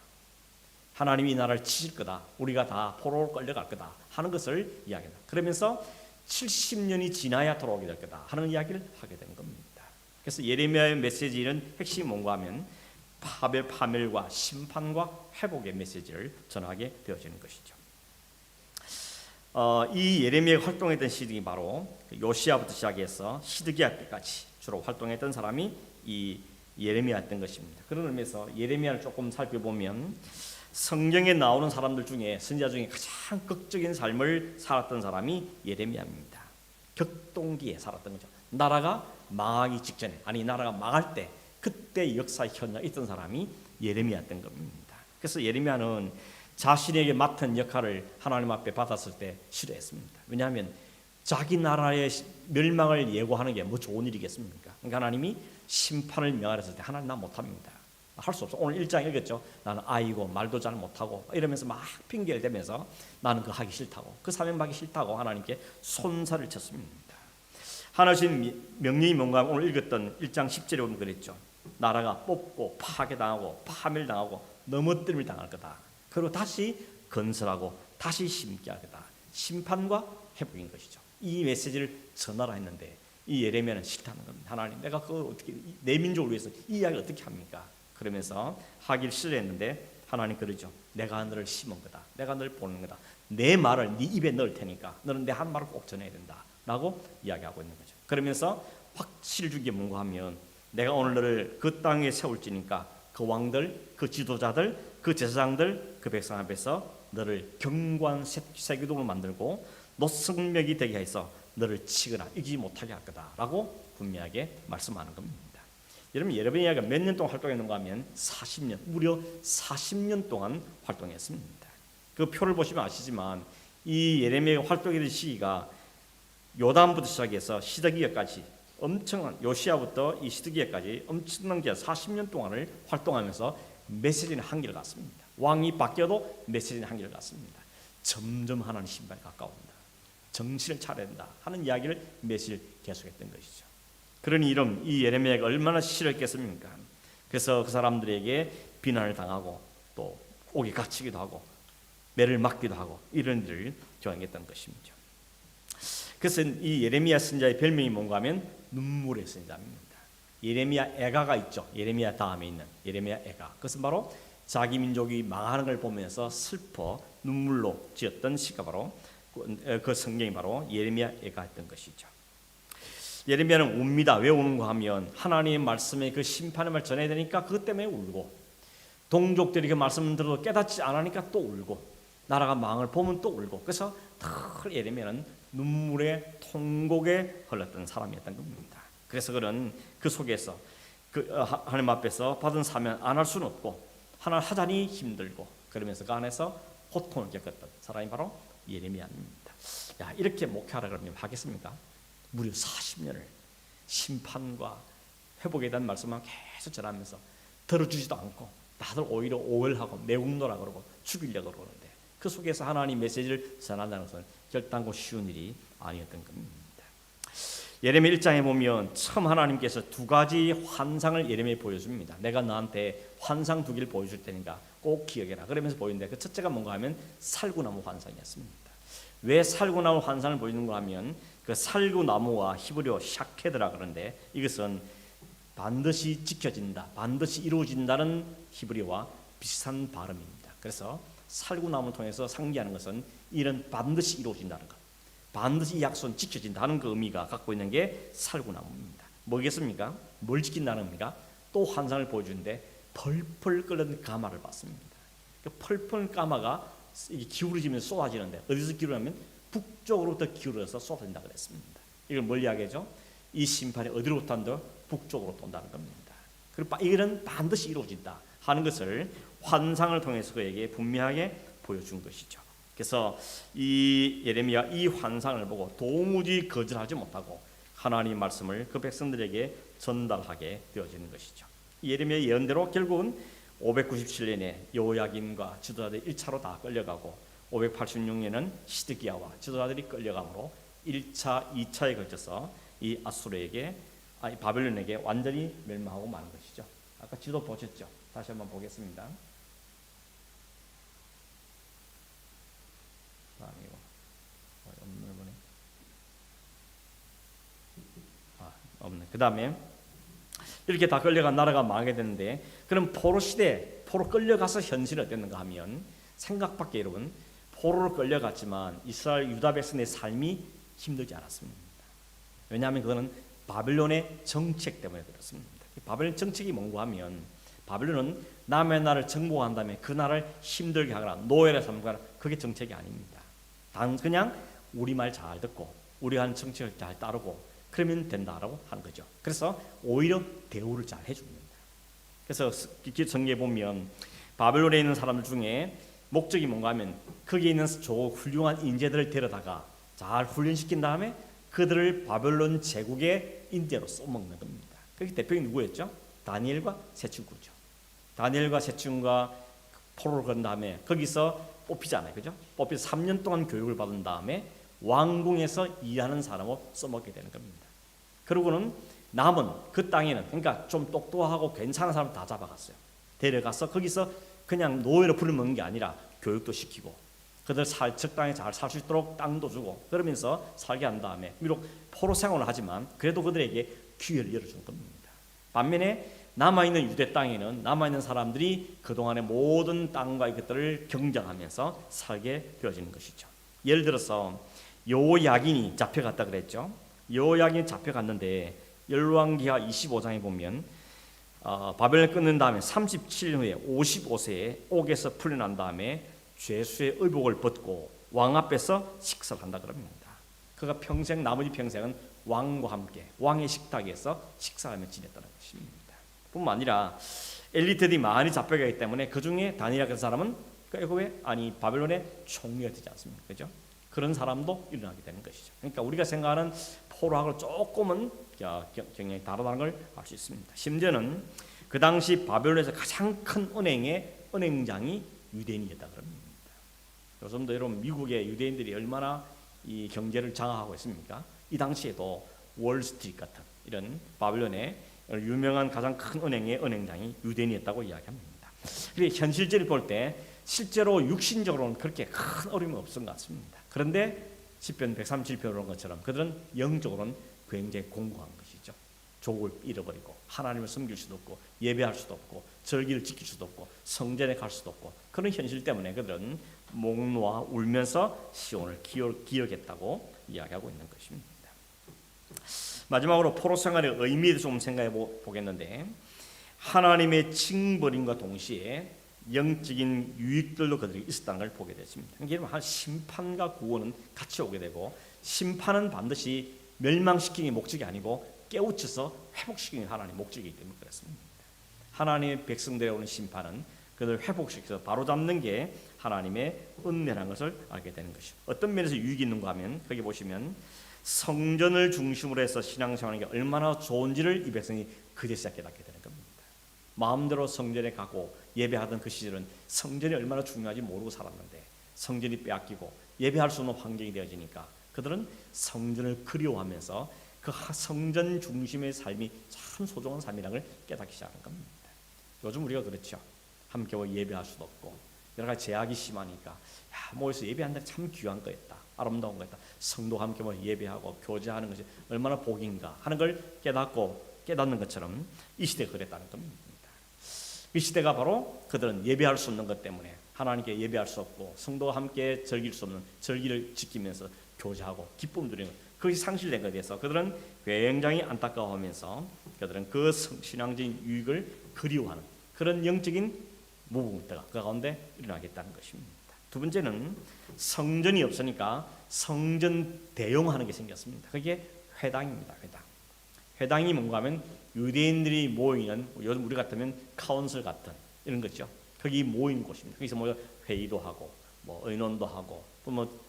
하나님이 이 나라를 치실 거다. 우리가 다 포로로 끌려갈 거다 하는 것을 이야기합니다. 그러면서 70년이 지나야 돌아오게 될 거다 하는 이야기를 하게 된 겁니다. 그래서 예레미야의 메시지는 핵심이 뭔가 하면 파멸과 심판과 회복의 메시지를 전하게 되어지는 것이죠. 이 예레미야가 활동했던 시대가 바로 요시야부터 시작해서 시드기야 때까지 주로 활동했던 사람이 이 예레미야였던 것입니다. 그런 의미에서 예레미야를 조금 살펴보면 성경에 나오는 사람들 중에 선지자 중에 가장 극적인 삶을 살았던 사람이 예레미야입니다. 격동기에 살았던 거죠. 나라가 망하기 직전에, 아니 나라가 망할 때 그때 역사의 현장에 있던 사람이 예레미야였던 겁니다. 그래서 예레미야는 자신에게 맡은 역할을 하나님 앞에 받았을 때 싫어했습니다. 왜냐하면 자기 나라의 멸망을 예고하는 게 뭐 좋은 일이겠습니까? 그러니까 하나님이 심판을 명하셨을 때 하나님 나 못합니다. 할 수 없어. 오늘 1장 읽었죠. 나는 아이고 말도 잘 못하고 이러면서 막 핑계를 대면서 나는 그거 하기 싫다고, 그 사명 받기 싫다고 하나님께 손살을 쳤습니다. 하나님 명령이 뭔가 오늘 읽었던 1장 10절에 보면 그랬죠. 나라가 뽑고 파괴당하고 파멸당하고 넘어뜨림을 당할 거다. 그리고 다시 건설하고 다시 심게 할 거다. 심판과 회복인 것이죠. 이 메시지를 전하라 했는데 이 예레미야는 싫다는 겁니다. 하나님, 내가 그걸 어떻게 내 민족을 위해서 이 이야기를 어떻게 합니까? 그러면서 하길 싫어했는데 하나님 그러죠. 내가 너를 심은 거다. 내가 너를 보는 거다. 내 말을 네 입에 넣을 테니까 너는 내 한 말을 꼭 전해야 된다. 라고 이야기하고 있는 거죠. 그러면서 확실히 준 게 뭔가 하면 내가 오늘 너를 그 땅에 세울지니까 그 왕들, 그 지도자들, 그 제사장들, 그 백성 앞에서 너를 견고한 세기둥을 만들고 노성맥이 되게 해서 너를 치거나 이기지 못하게 할 거다라고 분명하게 말씀하는 겁니다. 여러분, 예레미야가 몇 년 동안 활동했는가 하면 40년, 무려 40년 동안 활동했습니다. 그 표를 보시면 아시지만 이 예레미야가 활동했던 시기가 요담부터 시작해서 시드기야까지 엄청난, 요시야부터 이 시드기야까지 엄청난 게 40년 동안을 활동하면서 메시지는 한결 같습니다. 왕이 바뀌어도 메시지는 한결 같습니다. 점점 하나님 심판에 가까운다. 정신을 차려야 된다 하는 이야기를 메시지를 계속했던 것이죠. 그러니 이 예레미야가 얼마나 싫었겠습니까? 그래서 그 사람들에게 비난을 당하고 또 옥에 갇히기도 하고 매를 맞기도 하고 이런 일을 경험했던 것입니다. 그래서 이 예레미야 선지자의 별명이 뭔가 하면 눈물의 선지자입니다. 예레미야 애가가 있죠. 예레미야 다음에 있는 예레미야 애가. 그것은 바로 자기 민족이 망하는 걸 보면서 슬퍼 눈물로 지었던 시가 바로 그 성경이 바로 예레미야 애가였던 것이죠. 예레미야는 웁니다. 왜 우는가 하면 하나님의 말씀에 그 심판의 말 전해야 되니까 그것 때문에 울고, 동족들이 그 말씀을 들어도 깨닫지 않으니까 또 울고, 나라가 망을 보면 또 울고, 그래서 늘 예레미야는 눈물의 통곡에 흘렀던 사람이었던 겁니다. 그래서 그는 그 속에서 그 하나님 앞에서 받은 사명 안 할 수는 없고 하나를 하자니 힘들고 그러면서 그 안에서 고통을 겪었던 사람이 바로 예레미야입니다. 야, 이렇게 목회하라 그러면 하겠습니까? 무려 40년을 심판과 회복에 대한 말씀만 계속 전하면서 들어주지도 않고 다들 오히려 오열하고 매국노라 그러고 죽이려고 그러는데 그 속에서 하나님 메시지를 전한다는 것은 결단코 쉬운 일이 아니었던 겁니다. 예레미야 1장에 보면 처음 하나님께서 두 가지 환상을 예레미야에 보여줍니다. 내가 너한테 환상 두 개를 보여줄 테니까 꼭 기억해라 그러면서 보이는데 그 첫째가 뭔가 하면 살구나무 환상이었습니다. 왜 살구나무 환상을 보이는가 하면 그 살구나무와 히브리어 샤케드라 그러는데 이것은 반드시 지켜진다, 반드시 이루어진다는 히브리어와 비슷한 발음입니다. 그래서 살구나무를 통해서 상기하는 것은 이런 반드시 이루어진다는 것, 반드시 이 약속은 지켜진다는 그 의미가 갖고 있는 게 살구나무입니다. 뭐겠습니까? 뭘 지킨다는 의미가 또 환상을 보여주는데 펄펄 끓는 가마를 봤습니다. 그 펄펄 가마가 기울어지면서 쏟아지는데 어디서 기울어지냐면 북쪽으로부터 기울어서 쏟아진다 그랬습니다. 이걸 뭘 이야기하죠? 이 심판이 어디로부터 한다? 북쪽으로 돈다는 겁니다. 그리고 이런 반드시 이루어진다 하는 것을 환상을 통해서 그에게 분명하게 보여준 것이죠. 그래서 이 예레미야 이 환상을 보고 도무지 거절하지 못하고 하나님의 말씀을 그 백성들에게 전달하게 되어지는 것이죠. 예레미야 예언대로 결국은 597년에 여호야김과 지도자들이 1차로 다 끌려가고 586년에는 시드기야와 지도자들이 끌려감으로 1차, 2차에 걸쳐서 이 아수르에게 바벨론에게 완전히 멸망하고 마는 것이죠. 아까 지도 보셨죠? 다시 한번 보겠습니다. 아니고 없네 보네. 없네. 그 다음에 이렇게 다 끌려간 나라가 망하게 되는데, 그럼 포로 시대, 포로 끌려가서 현실이 어땠는가 하면 생각밖에 여러분, 포로로 끌려갔지만 이스라엘 유다 백성의 삶이 힘들지 않았습니다. 왜냐하면 그거는 바벨론의 정책 때문에 그렇습니다. 바벨론 정책이 뭔가 하면 바벨론은 남의 나라를 정복한 다음에 그 나라를 힘들게 하거나 노예를 삼거나, 그게 정책이 아닙니다. 단 그냥 우리 말 잘 듣고 우리가 하는 정책을 잘 따르고 그러면 된다라고 하는 거죠. 그래서 오히려 대우를 잘 해줍니다. 그래서 성경에 보면 바벨론에 있는 사람들 중에 목적이 뭔가 하면 거기에 있는 훌륭한 인재들을 데려다가 잘 훈련시킨 다음에 그들을 바벨론 제국의 인재로 써먹는 겁니다. 그게 대표적인 누구였죠? 다니엘과 세 친구죠. 다니엘과 세 친구가 포로를 건 다음에 거기서 뽑히잖아요, 그죠? 뽑혀서 3년 동안 교육을 받은 다음에 왕궁에서 일하는 사람으로 써먹게 되는 겁니다. 그러고는 남은 그 땅에는, 그러니까 좀 똑똑하고 괜찮은 사람 다 잡아갔어요. 데려가서 거기서 그냥 노예로 부려먹는 게 아니라 교육도 시키고 그들 적당히 잘 살 수 있도록 땅도 주고 그러면서 살게 한 다음에, 비록 포로 생활을 하지만 그래도 그들에게 기회를 열어준 겁니다. 반면에 남아있는 유대 땅에는 남아있는 사람들이 그동안의 모든 땅과 이것들을 경쟁하면서 살게 되어지는 것이죠. 예를 들어서 여호야긴이 잡혀갔다 그랬죠. 여호야긴이 잡혀갔는데 열왕기하 25장에 보면 바벨을 끊는 다음에 37년 후에 55세에 옥에서 풀려난 다음에 죄수의 의복을 벗고 왕 앞에서 식사를 한다 그럽니다. 그가 평생, 나머지 평생은 왕과 함께 왕의 식탁에서 식사하며 지냈다는 것입니다. 뿐만 아니라 엘리트들이 많이 잡혀가기 때문에 그 중에 다니엘이라는 사람은 바벨론의 총리가 되지 않습니까? 그죠? 그런 사람도 일어나게 되는 것이죠. 그러니까 우리가 생각하는 포로하고 조금은 경향이 다르다는 걸 알 수 있습니다. 심지어는 그 당시 바벨론에서 가장 큰 은행의 은행장이 유대인이었다 그럽니다. 요즘도 여러분 미국의 유대인들이 얼마나 이 경제를 장악하고 있습니까? 이 당시에도 월스트리트 같은 이런 바벨론의 유명한 가장 큰 은행의 은행장이 유대인이었다고 이야기합니다. 그런데 현실적으로 볼 때 실제로 육신적으로는 그렇게 큰 어려움이 없은 것 같습니다. 그런데 시편 137편에 그런 것처럼 그들은 영적으로는 굉장히 공고한 것이죠. 족을 잃어버리고 하나님을 섬길 수도 없고 예배할 수도 없고 절기를 지킬 수도 없고 성전에 갈 수도 없고, 그런 현실 때문에 그들은 목 놓아 울면서 시온을 기억했다고 이야기하고 있는 것입니다. 마지막으로 포로 생활의 의미에 좀 생각해 보겠는데, 하나님의 징벌임과 동시에 영적인 유익들도 그들이 있었다는 걸 보게 됐습니다. 그러니까 심판과 구원은 같이 오게 되고, 심판은 반드시 멸망시키는 목적이 아니고 깨우쳐서 회복시키는 하나님의 목적이기 때문에 그렇습니다. 하나님의 백성들에 오는 심판은 그들을 회복시켜서 바로잡는 게 하나님의 은혜라는 것을 알게 되는 것이죠. 어떤 면에서 유익이 있는가 하면 거기 보시면 성전을 중심으로 해서 신앙생활이 얼마나 좋은지를 이 백성이 그제서야 깨닫게 되는 겁니다. 마음대로 성전에 가고 예배하던 그 시절은 성전이 얼마나 중요한지 모르고 살았는데 성전이 빼앗기고 예배할 수 없는 환경이 되어지니까 그들은 성전을 그리워하면서 그 성전 중심의 삶이 참 소중한 삶이라는 걸 깨닫기 시작하는 겁니다. 요즘 우리가 그렇죠. 함께 예배할 수도 없고 여러 가지 제약이 심하니까 모여서 예배한다는 참 귀한 거였다, 아름다운 거였다, 성도 함께 예배하고 교제하는 것이 얼마나 복인가 하는 걸 깨닫는 것처럼 이 시대가 그랬다는 겁니다. 이 시대가 바로 그들은 예배할 수 없는 것 때문에 하나님께 예배할 수 없고 성도와 함께 즐길 수 없는 절기를 지키면서 교제하고 기쁨 누리는 그것이 상실된 것에 대해서 그들은 굉장히 안타까워하면서 그들은 그 신앙적인 유익을 그리워하는 그런 영적인 무붕대가 그 가운데 일어나겠다는 것입니다. 두 번째는 성전이 없으니까 성전 대용하는 게 생겼습니다. 그게 회당입니다. 회당이 뭔가 하면 유대인들이 모이는, 요즘 우리 같으면 카운슬 같은 이런 거죠. 거기 모인 곳입니다. 거기서 회의도 하고 의논도 하고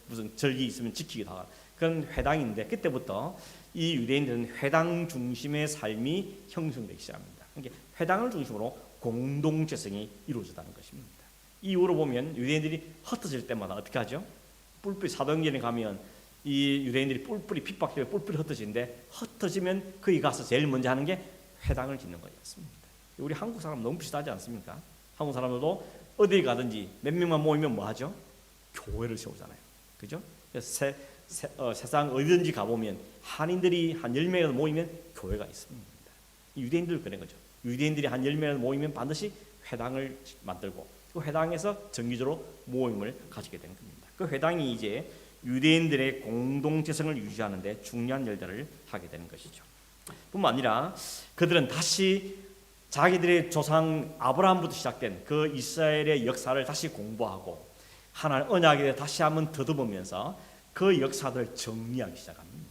무슨 절기 있으면 지키기도 하고 그런 회당인데, 그때부터 이 유대인들은 회당 중심의 삶이 형성되기 시작합니다. 그러니까 회당을 중심으로 공동체성이 이루어졌다는 것입니다. 이후로 보면 유대인들이 흩어질 때마다 어떻게 하죠? 뿔뿔이 사도행전에 가면 이 유대인들이 뿔뿔이 핍박되고 뿔뿔이 흩어지는데, 흩어지면 거기 가서 제일 먼저 하는 게 회당을 짓는 거였습니다. 우리 한국 사람 너무 비슷하지 않습니까? 한국 사람들도 어디 가든지 몇 명만 모이면 뭐 하죠? 교회를 세우잖아요. 그죠? 세상 어디든지 가보면 한인들이 한 10명이라도 모이면 교회가 있습니다. 유대인들 그런 거죠. 유대인들이 한 10명이나 모이면 반드시 회당을 만들고 그 회당에서 정기적으로 모임을 가지게 되는 겁니다. 그 회당이 이제 유대인들의 공동체성을 유지하는 데 중요한 일들을 하게 되는 것이죠. 뿐만 아니라 그들은 다시 자기들의 조상 아브라함부터 시작된 그 이스라엘의 역사를 다시 공부하고 하나님 언약에 다시 한번 더듬으면서 그 역사들을 정리하기 시작합니다.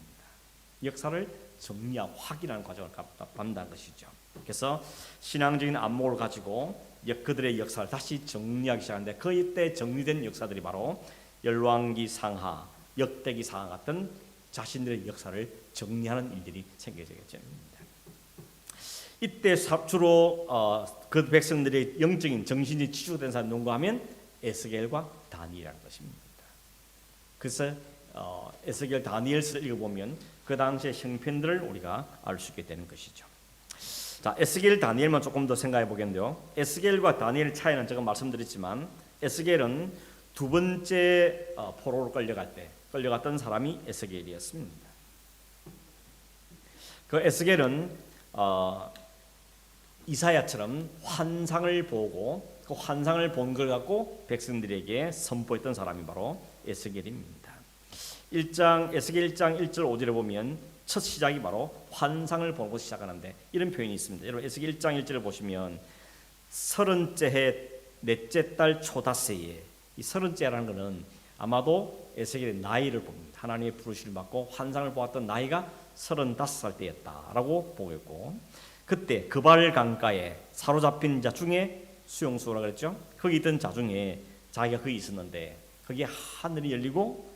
역사를 정리하고 확인하는 과정을 밟는다는 것이죠. 그래서 신앙적인 안목을 가지고 그들의 역사를 다시 정리하기 시작하는데 그때 정리된 역사들이 바로 열왕기 상하, 역대기 상하 같은 자신들의 역사를 정리하는 일들이 생기게 되겠죠. 이때 주로 그 백성들의 영적인 정신이 치유된 사람이 누군가 하면 에스겔과 다니엘이라는 것입니다. 그래서 에스겔 다니엘서를 읽어보면 그 당시의 형편들을 우리가 알 수 있게 되는 것이죠. 자, 에스겔 다니엘만 조금 더 생각해 보겠는데요. 에스겔과 다니엘의 차이는 제가 말씀드렸지만 에스겔은 두 번째 포로로 끌려갔던 사람이 에스겔이었습니다. 그 에스겔은 이사야처럼 환상을 보고 그 환상을 본 걸 갖고 백성들에게 선포했던 사람이 바로 에스겔입니다. 에스겔 1장 1절 5절에 보면 첫 시작이 바로 환상을 보고 시작하는데 이런 표현이 있습니다. 여러분 에스겔 1장 1절을 보시면 30째 해 넷째 달 초닷새에 이 30째라는 것은 아마도 에스겔의 나이를 봅니다. 하나님의 부르심을 받고 환상을 보았던 나이가 35살 때였다라고 보고 있고 그때 그발 강가에 사로잡힌 자 중에 수용수라 그랬죠. 거기 있던 자 중에 자기가 거기 있었는데 거기에 하늘이 열리고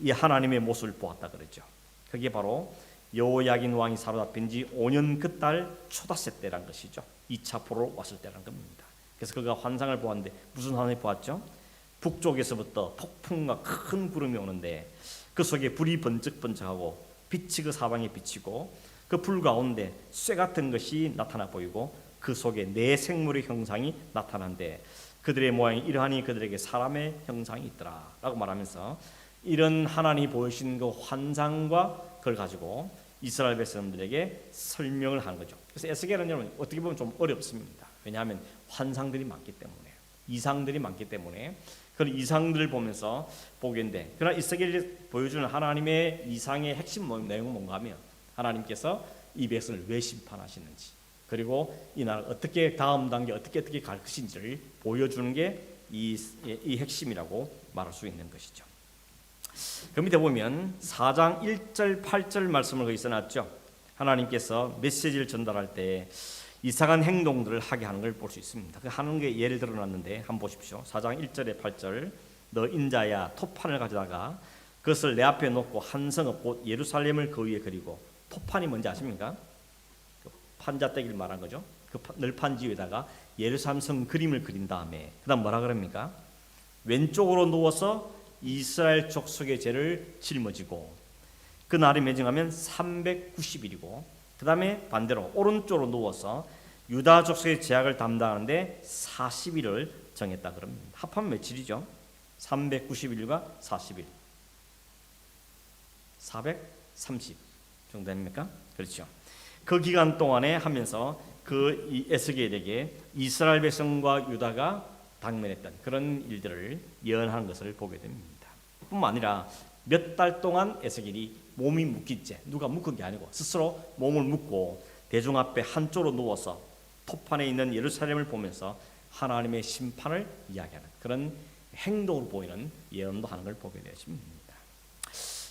이 하나님의 모습을 보았다 그랬죠. 그게 바로 여호야긴 왕이 사로잡힌 지 5년 그 달 초닷새 때란 것이죠. 2차 포로로 왔을 때란 겁니다. 그래서 그가 환상을 보았는데 무슨 환상을 보았죠? 북쪽에서부터 폭풍과 큰 구름이 오는데 그 속에 불이 번쩍번쩍하고 빛이 그 사방에 비치고 그 불 가운데 쇠 같은 것이 나타나 보이고 그 속에 네 생물의 형상이 나타난데 그들의 모양이 이러하니 그들에게 사람의 형상이 있더라 라고 말하면서 이런 하나님이 보여주신 그 환상과 그걸 가지고 이스라엘 백성들에게 설명을 하는 거죠. 그래서 에스겔은 여러분 어떻게 보면 좀 어렵습니다. 왜냐하면 환상들이 많기 때문에 이상들이 많기 때문에 그런 이상들을 보면서 보겠는데 그러나 에스겔이 보여주는 하나님의 이상의 핵심 내용은 뭔가 하면 하나님께서 이 백성을 왜 심판하시는지 그리고 이 나라 어떻게 다음 단계 어떻게 갈 것인지를 보여주는 게 이 핵심이라고 말할 수 있는 것이죠. 그 밑에 보면 4장 1절 8절 말씀을 거기 써놨죠. 하나님께서 메시지를 전달할 때 이상한 행동들을 하게 하는 걸 볼 수 있습니다. 그 하는 게 예를 들어놨는데 한번 보십시오. 4장 1절에 8절 너 인자야 토판을 가져다가 그것을 내 앞에 놓고 한 성읍 곧 예루살렘을 그 위에 그리고 토판이 뭔지 아십니까? 그 판자떼기를 말한 거죠. 그 널판지 위에다가 예루살렘 성 그림을 그린 다음에 그 다음 뭐라 그럽니까? 왼쪽으로 누워서 이스라엘 족속의 죄를 짊어지고 그 날이 매정하면 390일이고 그 다음에 반대로 오른쪽으로 누워서 유다 족속의 죄악을 담당하는데 40일을 정했다 그럽니다. 합하면 며칠이죠? 390일과 40일 430 정도 됩니까? 그렇죠. 그 기간 동안에 하면서 그 에스겔에게 이스라엘 백성과 유다가 당면했던 그런 일들을 예언하는 것을 보게 됩니다. 뿐만 아니라 몇 달 동안 에스겔이 몸이 묶인 채 누가 묶은 게 아니고 스스로 몸을 묶고 대중 앞에 한쪽으로 누워서 토판에 있는 예루살렘을 보면서 하나님의 심판을 이야기하는 그런 행동으로 보이는 예언도 하는 걸 보게 되십니다.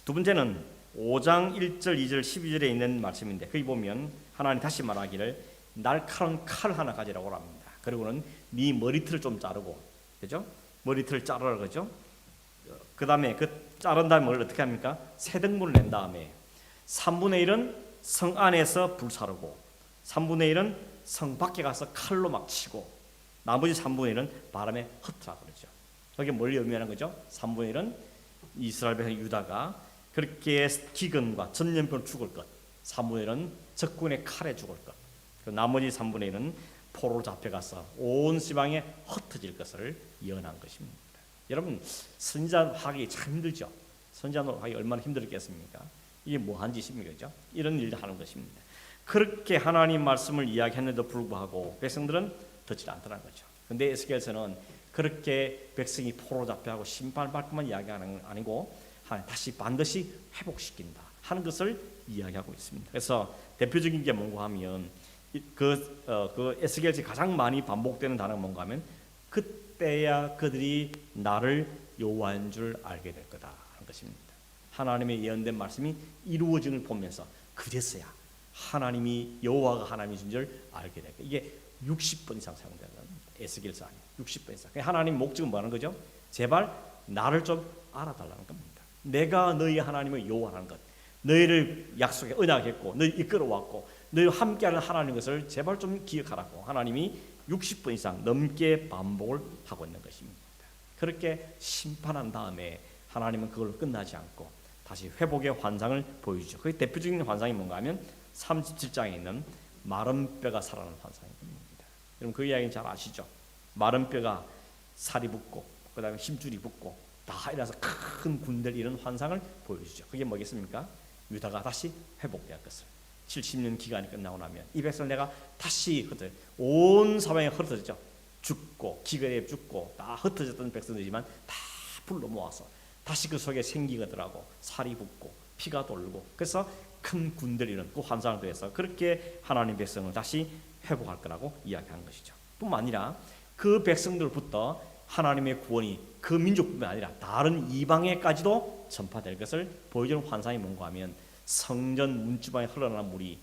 두 번째는 5장 1절 2절 12절에 있는 말씀인데 거기 보면 하나님 다시 말하기를 날카로운 칼 하나 가지라고 합니다. 그리고는 네 머리털을 좀 자르고 그죠? 머리털을 자르라 그죠? 그 다음에 그 자른 다음에 뭘 어떻게 합니까? 세 등분을 낸 다음에 3분의 1은 성 안에서 불사르고 3분의 1은 성 밖에 가서 칼로 막 치고 나머지 3분의 1은 바람에 흩으라 그러죠. 그게 뭘 의미하는 거죠? 3분의 1은 이스라엘 백성 유다가 그렇게 기근과 전염병으로 죽을 것 3분의 1은 적군의 칼에 죽을 것 나머지 3분의 1은 포로로 잡혀가서 온 지방에 흩어질 것을 예언한 것입니다. 여러분 선지자 하기 참 힘들죠. 선지자 하기 얼마나 힘들었겠습니까? 이게 뭐한 짓입니까? 그죠? 이런 일을 하는 것입니다. 그렇게 하나님 말씀을 이야기했는데도 불구하고 백성들은 듣지 않더라는 거죠. 근데 에스겔서는 그렇게 백성이 포로 잡혀하고 심판받을 것만 이야기하는 건 아니고 다시 반드시 회복시킨다 하는 것을 이야기하고 있습니다. 그래서 대표적인 게 뭔가 하면 그 에스겔서 가장 많이 반복되는 단어가 뭔가 하면 그때야 그들이 나를 여호와인 줄 알게 될 거다 하는 것입니다. 하나님의 예언된 말씀이 이루어짐을 보면서 그제서야 하나님이 여호와가 하나님이신 줄 알게 될 거예요. 이게 60번 이상 사용되는 에스겔서 아니에요. 60번 이상. 하나님 목적은 뭐하는 거죠? 제발 나를 좀 알아달라는 겁니다. 내가 너희 하나님의 여호와라는 것, 너희를 약속에 언약했고 너희 이끌어왔고 너희와 함께하는 하나님 것을 제발 좀 기억하라고 하나님이 60번 이상 넘게 반복을 하고 있는 것입니다. 그렇게 심판한 다음에 하나님은 그걸로 끝나지 않고 다시 회복의 환상을 보여주죠. 그 대표적인 환상이 뭔가 하면 37장에 있는 마른 뼈가 살아나는 환상입니다. 여러분 그 이야기는 잘 아시죠? 마른 뼈가 살이 붙고 그 다음에 힘줄이 붙고 다 일어나서 큰 군대를 이룬 환상을 보여주죠. 그게 뭐겠습니까? 유다가 다시 회복될 것을. 70년 기간이 끝나고 나면 이 백성을 내가 다시 흩어져 온 사방에 흩어졌죠. 죽고 기근에 죽고 다 흩어졌던 백성들이지만 다 불러 모아서 다시 그 속에 생기가 들어가고 살이 붙고 피가 돌고 그래서 큰 군대를 이룬 그 환상을 통해서 그렇게 하나님 백성을 다시 회복할 거라고 이야기한 것이죠. 뿐만 아니라 그 백성들부터 하나님의 구원이 그 민족뿐만 아니라 다른 이방에까지도 전파될 것을 보여주는 환상이 뭔가 하면 성전 문지방에 흘러나는 물이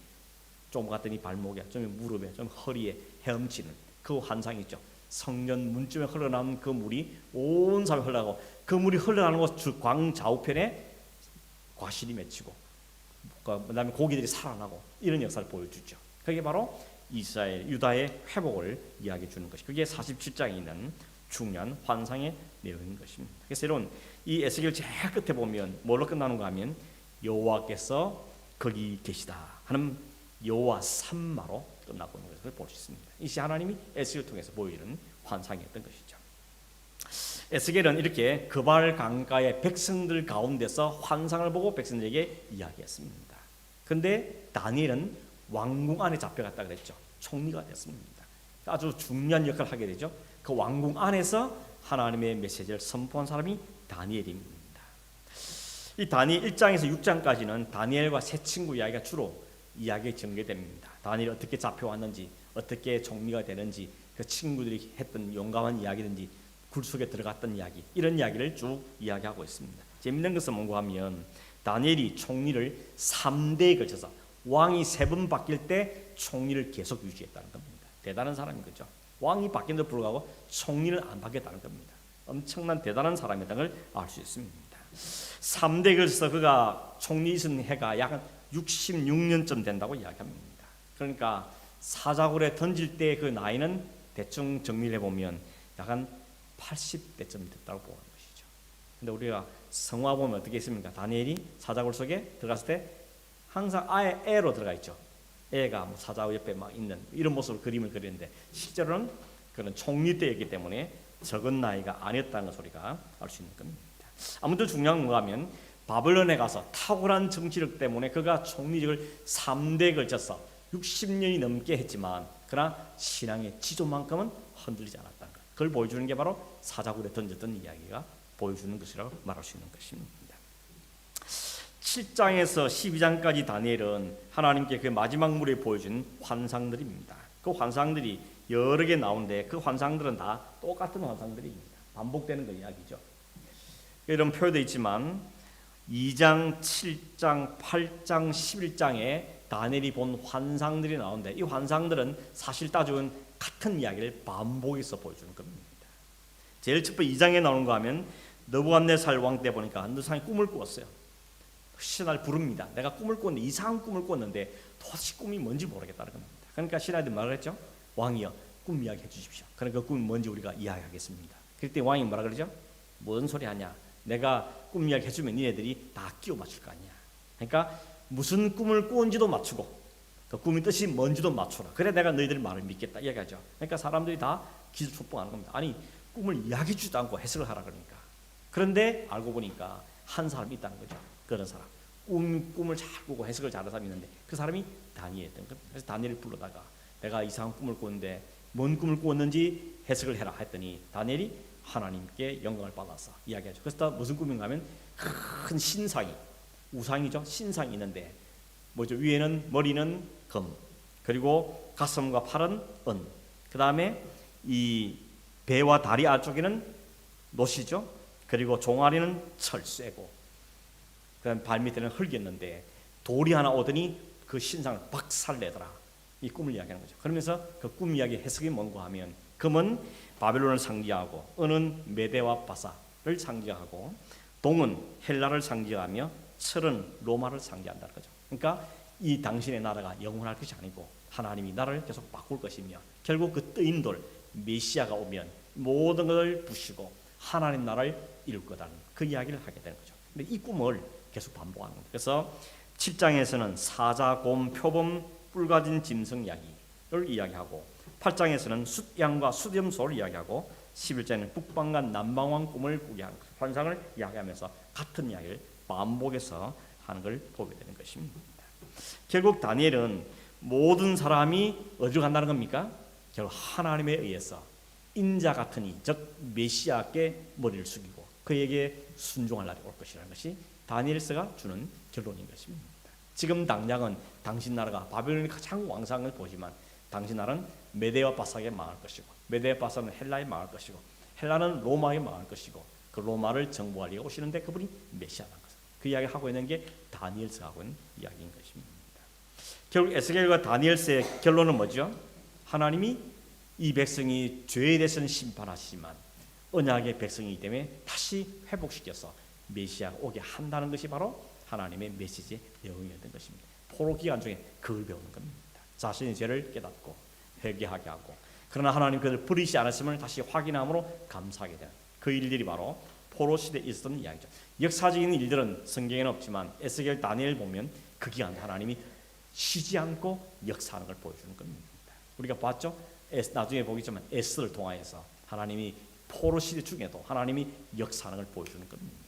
좀 갔더니 발목에 좀 무릎에 좀 허리에 헤엄치는 그 환상이 있죠. 성전 문지방에 흘러나는 그 물이 온 사방에 흘러가고 그 물이 흘러나는 곳 광 좌우편에 과실이 맺히고 그다음에 고기들이 살아나고 이런 역사를 보여주죠. 그게 바로 이스라엘 유다의 회복을 이야기해 주는 것이 그게 47장에 있는 중요한 환상의 내용인 것입니다. 그래서 여러분 이 에스겔 제일 끝에 보면 뭘로 끝나는가 하면 여호와께서 거기 계시다 하는 여호와 산마로 끝나고 있는 것을 볼 수 있습니다. 이시 하나님이 에스겔을 통해서 보이는 환상이었던 것이죠. 에스겔은 이렇게 그발 강가의 백성들 가운데서 환상을 보고 백성들에게 이야기했습니다. 그런데 다니엘은 왕궁 안에 잡혀갔다 그랬죠. 총리가 됐습니다. 아주 중요한 역할을 하게 되죠. 그 왕궁 안에서 하나님의 메시지를 선포한 사람이 다니엘입니다. 이 다니엘 1장에서 6장까지는 다니엘과 세 친구 이야기가 주로 이야기가 전개됩니다. 다니엘이 어떻게 잡혀왔는지 어떻게 총리가 되는지 그 친구들이 했던 용감한 이야기든지 굴 속에 들어갔던 이야기 이런 이야기를 쭉 이야기하고 있습니다. 재밌는 것은 뭔가 하면 다니엘이 총리를 3대에 걸쳐서 왕이 3번 바뀔 때 총리를 계속 유지했다는 겁니다. 대단한 사람인 거죠. 왕이 바뀐데도 불구하고 총리는 안 바뀌었다는 겁니다. 엄청난 대단한 사람이라는 걸 알 수 있습니다. 3대에 걸쳐서 그가 총리 있은 해가 약 66년쯤 된다고 이야기합니다. 그러니까 사자굴에 던질 때 그 나이는 대충 정리를 해보면 약간 80대쯤 됐다고 보는 것이죠. 근데 우리가 성화 보면 어떻게 있습니까? 다니엘이 사자굴 속에 들어갔을 때 항상 아예 애로 들어가 있죠. 애가 뭐 사자 옆에 막 있는 이런 모습으로 그림을 그리는데 실제로는 그런 총리 때였기 때문에 적은 나이가 아니었다는 소리가 알 수 있는 겁니다. 아무튼 중요한 건가 하면 바벨론에 가서 탁월한 정치력 때문에 그가 총리직을 3대에 걸쳐서 60년이 넘게 했지만 그러나 신앙의 지조만큼은 흔들리지 않았다는 것. 그걸 보여주는 게 바로 사자굴에 던졌던 이야기가 보여주는 것이라고 말할 수 있는 것입니다. 7장에서 12장까지 다니엘은 하나님께 그 마지막 무리에 보여준 환상들입니다. 그 환상들이 여러 개 나오는데 그 환상들은 다 똑같은 환상들입니다. 반복되는 그 이야기죠. 이런 표현도 있지만 2장, 7장, 8장, 11장에 다니엘이 본 환상들이 나오는데 이 환상들은 사실 따지면 같은 이야기를 반복해서 보여주는 겁니다. 제일 첫 번째 2장에 나오는 거 하면 느부갓네살 왕 때 보니까 느부갓네살이 꿈을 꾸었어요. 신하를 부릅니다. 내가 꿈을 꿨는데 이상한 꿈을 꿨는데 도대체 꿈이 뭔지 모르겠다는 겁니다. 그러니까 신하들이 말을 했죠. 왕이여 꿈 이야기 해주십시오. 그러니까 그 꿈이 뭔지 우리가 이야기하겠습니다. 그때 왕이 뭐라 그러죠? 뭔 소리 하냐? 내가 꿈 이야기 해주면 니네들이 다 끼워 맞출 거 아니야. 그러니까 무슨 꿈을 꾸은지도 맞추고 그 꿈의 뜻이 뭔지도 맞춰라. 그래 내가 너희들 말을 믿겠다 이야기하죠. 그러니까 사람들이 다 기술촉봉하는 겁니다. 아니 꿈을 이야기해 주지도 않고 해석을 하라 그러니까. 그런데 알고 보니까 한 사람이 있다는 거죠. 그런 사람 꿈을 잘 꾸고 해석을 잘하는 사람이 있는데 그 사람이 다니엘이었던 거예요. 그래서 다니엘을 불러다가 내가 이상한 꿈을 꿨는데 뭔 꿈을 꾸었는지 해석을 해라 했더니 다니엘이 하나님께 영광을 받아서 이야기하죠. 그래서 무슨 꿈인가 하면 큰 신상이, 우상이죠. 신상이 있는데 뭐죠? 위에는 머리는 금, 그리고 가슴과 팔은 은, 그 다음에 이 배와 다리 아래쪽에는 노시죠. 그리고 종아리는 철쇠고, 그다음 발 밑에는 흙이었는데 돌이 하나 오더니 그 신상을 박살내더라. 이 꿈을 이야기하는 거죠. 그러면서 그 꿈 이야기 해석이 뭔가 하면 금은 바벨론을 상징하고 은은 메대와 바사를 상징하고 동은 헬라를 상징하며 철은 로마를 상징한다는 거죠. 그러니까 이 당신의 나라가 영원할 것이 아니고 하나님이 나라를 계속 바꿀 것이며 결국 그 뜨인 돌 메시아가 오면 모든 것을 부시고 하나님 나라를 이룰 거다는 그 이야기를 하게 되는 거죠. 근데 이 꿈을 계속 반복하는 겁니다. 그래서 7장에서는 사자, 곰, 표범, 뿔 가진 짐승 이야기를 이야기하고 8장에서는 숫양과 숫염소를 이야기하고 11장에는 북방과 남방왕 꿈을 꾸게 하는 환상을 이야기하면서 같은 이야기를 반복해서 하는 걸 보게 되는 것입니다. 결국 다니엘은 모든 사람이 어디로 간다는 겁니까? 결국 하나님에 의해서 인자 같은 이, 즉 메시아께 머리를 숙이고 그에게 순종할 날이 올 것이라는 것이 다니엘서가 주는 결론인 것입니다. 지금 당장은 당신 나라가 바벨론이 가장 왕성을 보지만 당신 나라는 메대와 바사에 망할 것이고 메대와 바사는 헬라에 망할 것이고 헬라는 로마에 망할 것이고 그 로마를 정복할 리가 오시는데 그분이 메시아라는 것을 그 이야기 하고 있는 게 다니엘서 하고 있는 이야기인 것입니다. 결국 에스겔과 다니엘서의 결론은 뭐죠? 하나님이 이 백성이 죄에 대해서는 심판하시지만 언약의 백성이기 때문에 다시 회복시켜서 메시아가 오게 한다는 것이 바로 하나님의 메시지의 내용이었던 것입니다. 포로 기간 중에 그걸 배우는 겁니다. 자신의 죄를 깨닫고 회개하게 하고 그러나 하나님 그들을 버리지 않았음을 다시 확인함으로 감사하게 되는 그 일들이 바로 포로 시대에 있었던 이야기죠. 역사적인 일들은 성경에는 없지만 에스겔, 다니엘 보면 그 기간 하나님이 쉬지 않고 역사하는 걸 보여주는 겁니다. 우리가 봤죠? 나중에 보겠지만 에스를 통하여서 하나님이 포로 시대 중에도 하나님이 역사하는 걸 보여주는 겁니다.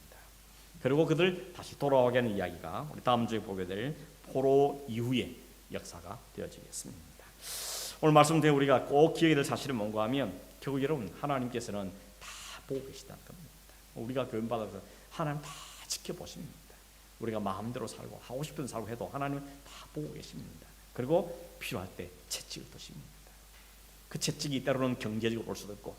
그리고 그들 다시 돌아오게 하는 이야기가 우리 다음 주에 보게 될 포로 이후의 역사가 되어지겠습니다. 오늘 말씀드린 우리가 꼭 기억해야 될 사실은 뭔가 하면 결국 여러분 하나님께서는 다 보고 계시다는 겁니다. 우리가 교훈받아서 하나님 다 지켜보십니다. 우리가 마음대로 살고 하고 싶은 대로 살고 해도 하나님은 다 보고 계십니다. 그리고 필요할 때 채찍을 드십니다. 그 채찍이 때로는 경제적으로 올 수도 있고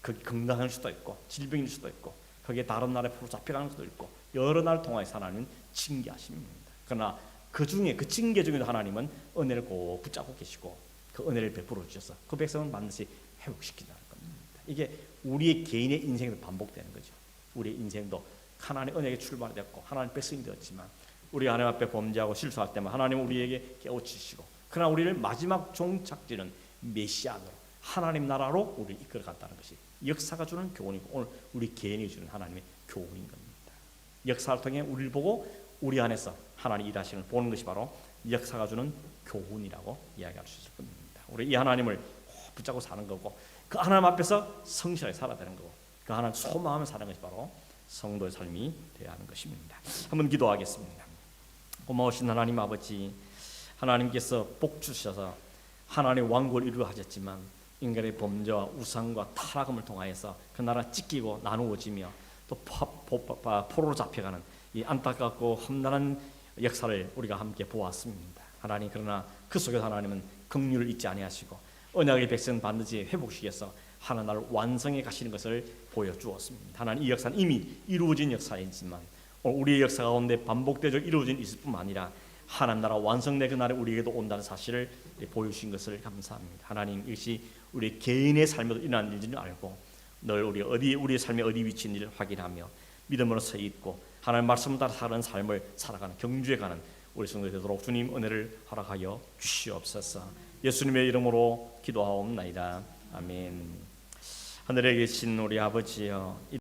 그 건강할 수도 있고 질병일 수도 있고 거기에 다른 나라에 포로 잡혀가는 수도 있고 여러 날 통해서 하나님은 징계하십니다. 그러나 그 중에 그 징계 중에도 하나님은 은혜를 꼭 붙잡고 계시고 그 은혜를 베풀어 주셔서 그 백성은 반드시 회복시킨다는 겁니다. 이게 우리의 개인의 인생에도 반복되는 거죠. 우리의 인생도 하나님의 은혜에 출발이 됐고 하나님 백성이 되었지만 우리가 하나님 앞에 범죄하고 실수할 때만 하나님은 우리에게 깨우치시고 그러나 우리를 마지막 종착지는 메시아로 하나님 나라로 우리를 이끌어간다는 것이 역사가 주는 교훈이고 오늘 우리 개인이 주는 하나님의 교훈인 겁니다. 역사를 통해 우리를 보고 우리 안에서 하나님 일하시는 걸 보는 것이 바로 역사가 주는 교훈이라고 이야기할 수 있을 겁니다. 우리 이 하나님을 붙잡고 사는 거고 그 하나님 앞에서 성실하게 살아야 되는 거고 그 하나님 소망하며 사는 것이 바로 성도의 삶이 되어야 하는 것입니다. 한번 기도하겠습니다. 고마우신 하나님 아버지, 하나님께서 복 주셔서 하나님의 왕국을 이루려 하셨지만 인간의 범죄와 우상과 타락함을 통하여서 그 나라 찢기고 나누어지며 또 포로로 잡혀가는 이 안타깝고 험난한 역사를 우리가 함께 보았습니다. 하나님 그러나 그 속에서 하나님은 긍휼을 잊지 아니하시고 언약의 백성 반드시 회복시켜서 하나님 나라를 완성해 가시는 것을 보여주었습니다. 하나님 이 역사는 이미 이루어진 역사이지만 우리의 역사 가운데 반복되어 이루어진 있을 뿐만 아니라 하나님 나라 완성된 그 날에 우리에게도 온다는 사실을 보여주신 것을 감사합니다. 하나님 이것이 우리 개인의 삶에도 일어난 일인 줄 알고 늘 우리의 삶의 어디 위치인 일을 확인하며 믿음으로 서 있고 하나님 말씀을 따라 사는 삶을 살아가는 경주해가는 우리 성도들 되도록 주님 은혜를 허락하여 주시옵소서. 예수님의 이름으로 기도하옵나이다. 아멘. 하늘에 계신 우리 아버지여